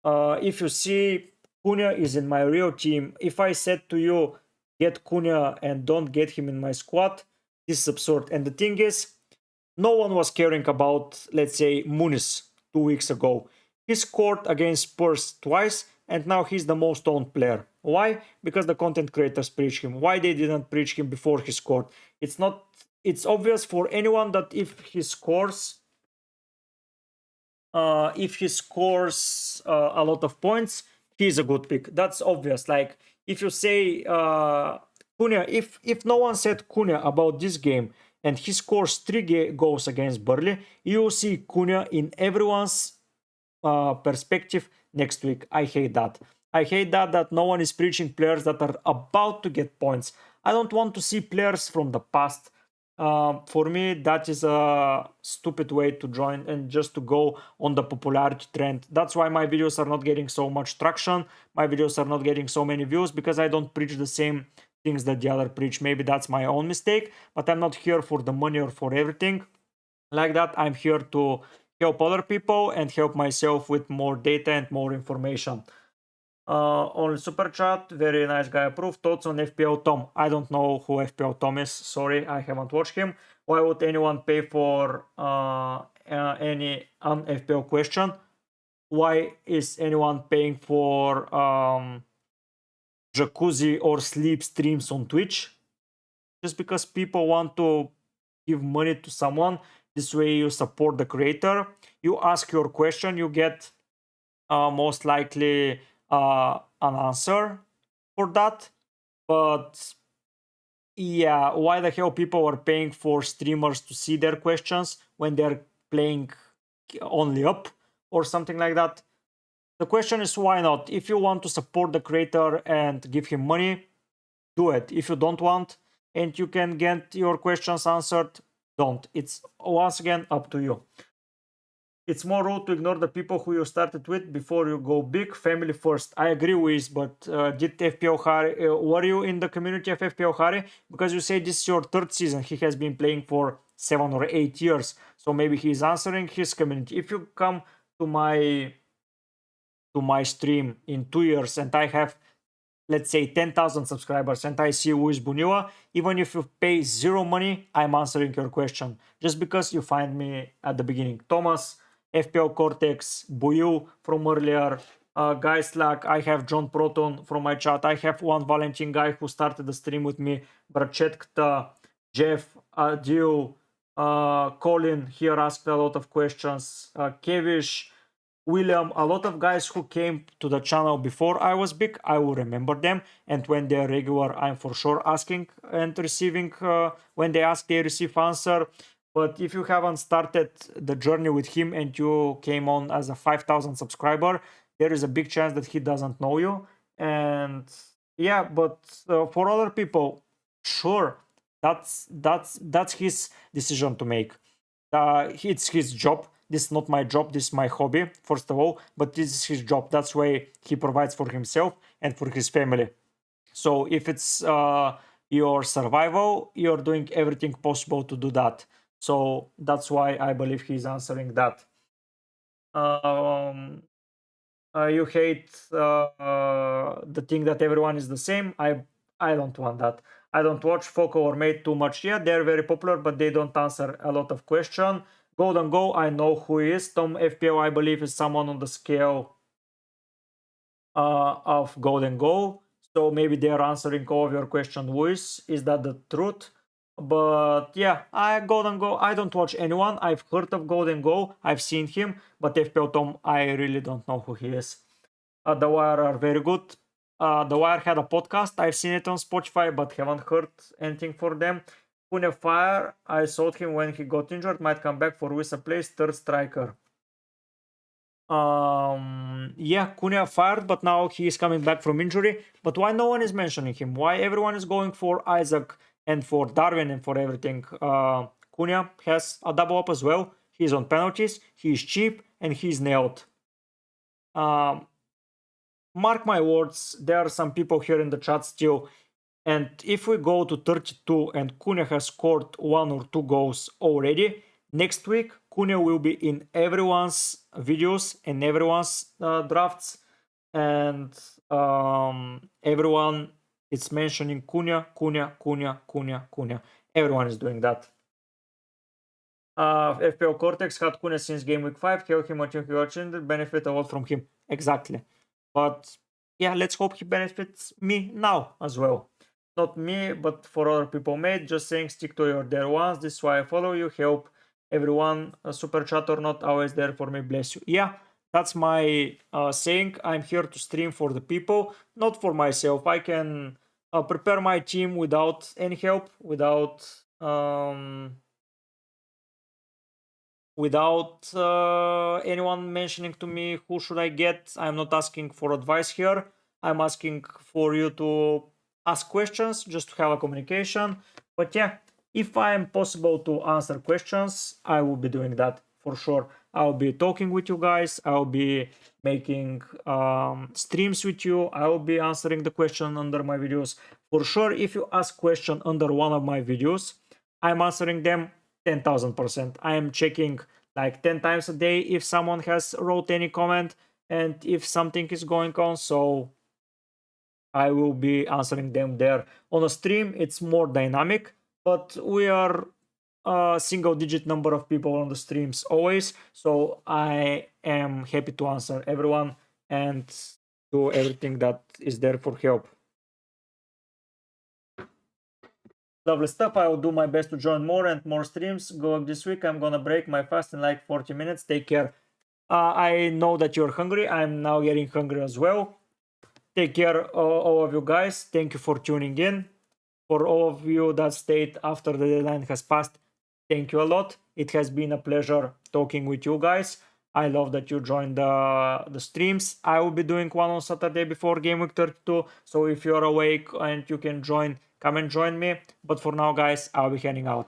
If you see, Cunha is in my real team. If I said to you, get Cunha and don't get him in my squad, this is absurd. And the thing is, no one was caring about, let's say, Muniz 2 weeks ago. He scored against Spurs twice, and now he's the most owned player. Why? Because the content creators preach him. Why they didn't preach him before he scored? It's not. It's obvious for anyone that if he scores a lot of points, he's a good pick. That's obvious. Like if you say Cunha, if no one said Cunha about this game and he scores 3 goals against Burnley, you will see Cunha in everyone's perspective next week. I hate that. I hate that no one is preaching players that are about to get points. I don't want to see players from the past. For me, that is a stupid way to join and just to go on the popularity trend. That's why my videos are not getting so much traction. My videos are not getting so many views, because I don't preach the same things that the other preach. Maybe that's my own mistake, but I'm not here for the money or for everything like that. I'm here to help other people and help myself with more data and more information. On super chat, very nice guy approved. Thoughts on FPL Tom? I don't know who FPL Tom is. Sorry, I haven't watched him. Why would anyone pay for any FPL question? Why is anyone paying for jacuzzi or sleep streams on Twitch? Just because people want to give money to someone. This way you support the creator. You ask your question, you get most likely an answer for that. But yeah, why the hell people are paying for streamers to see their questions when they're playing only up or something like that? The question is, why not? If you want to support the creator and give him money, do it. If you don't want and you can get your questions answered, don't. It's once again up to you. it's more rude to ignore the people who you started with before you go big. Family first. I agree with, but did FPL Harry, were you in the community of FPL Harry? Because you say this is your third season. He has been playing for 7 or 8 years. So maybe he's answering his community. If you come to my stream in 2 years and I have, let's say, 10,000 subscribers and I see who is Bunila, even if you pay zero money, I'm answering your question. Just because you find me at the beginning. Thomas, FPL Cortex, Buyu from earlier, guys like I have John Proton from my chat. I have one Valentin guy who started the stream with me, Brachetkta, Jeff, Dio, Colin here asked a lot of questions, Kevish, William, a lot of guys who came to the channel before I was big, I will remember them. And when they're regular, I'm for sure asking and receiving, when they ask, they receive answer. But if you haven't started the journey with him and you came on as a 5,000 subscriber, there is a big chance that he doesn't know you. And yeah, but for other people, sure, that's his decision to make. It's his job. This is not my job. This is my hobby, first of all. But this is his job. That's why he provides for himself and for his family. So if it's your survival, you're doing everything possible to do that. So that's why I believe he's answering that. You hate the thing that everyone is the same. I don't want that. I don't watch Foco or Mate too much yet. They're very popular, but they don't answer a lot of questions. Golden Go, I know who he is. Tom FPL, I believe, is someone on the scale of Golden Go. So maybe they're answering all of your questions with. Is that the truth? But yeah, Golden Go, I don't watch anyone. I've heard of Golden Go. I've seen him. But FPL Tom, I really don't know who he is. The Wire are very good. The Wire had a podcast. I've seen it on Spotify, but haven't heard anything for them. Pune Fire, I sold him when he got injured. Might come back for Wisa Place, third striker. Yeah, Cunha fired, but now he is coming back from injury. But why no one is mentioning him? Why everyone is going for Isaac and for Darwin and for everything? Cunha has a double up as well. He's on penalties. He's cheap and he's nailed. Mark my words, there are some people here in the chat still. And if we go to 32 and Cunha has scored 1 or 2 goals already, next week Cunha will be in everyone's videos and everyone's drafts. And everyone is mentioning Cunha. Everyone is doing that. FPL Cortex had Cunha since game week 5. Help him until he got injured. Benefit a lot from him. Exactly. But yeah, let's hope he benefits me now as well. Not me, but for other people, mate. Just saying, stick to your dear ones. This is why I follow you. Help everyone. Super chat or not, always there for me. Bless you. Yeah, that's my saying. I'm here to stream for the people, not for myself. I can prepare my team without any help, without anyone mentioning to me who should I get. I'm not asking for advice here. I'm asking for you to ask questions, just to have a communication. But yeah, if I am possible to answer questions, I will be doing that for sure. I'll be talking with you guys. I'll be making streams with you. I will be answering the question under my videos. For sure, if you ask question under one of my videos, I'm answering them 10,000%. I am checking like 10 times a day if someone has wrote any comment and if something is going on. So I will be answering them there. On a stream, it's more dynamic, but we are a single digit number of people on the streams always. So I am happy to answer everyone and do everything that is there for help. Lovely stuff. I will do my best to join more and more streams. Go this week. I'm gonna break my fast in like 40 minutes. Take care. I know that you're hungry. I'm now getting hungry as well. Take care, all of you guys. Thank you for tuning in. For all of you that stayed after the deadline has passed, thank you a lot. It has been a pleasure talking with you guys. I love that you joined the streams. I will be doing one on Saturday before Game Week 32. So if you're awake and you can join, come and join me. But for now, guys, I'll be heading out.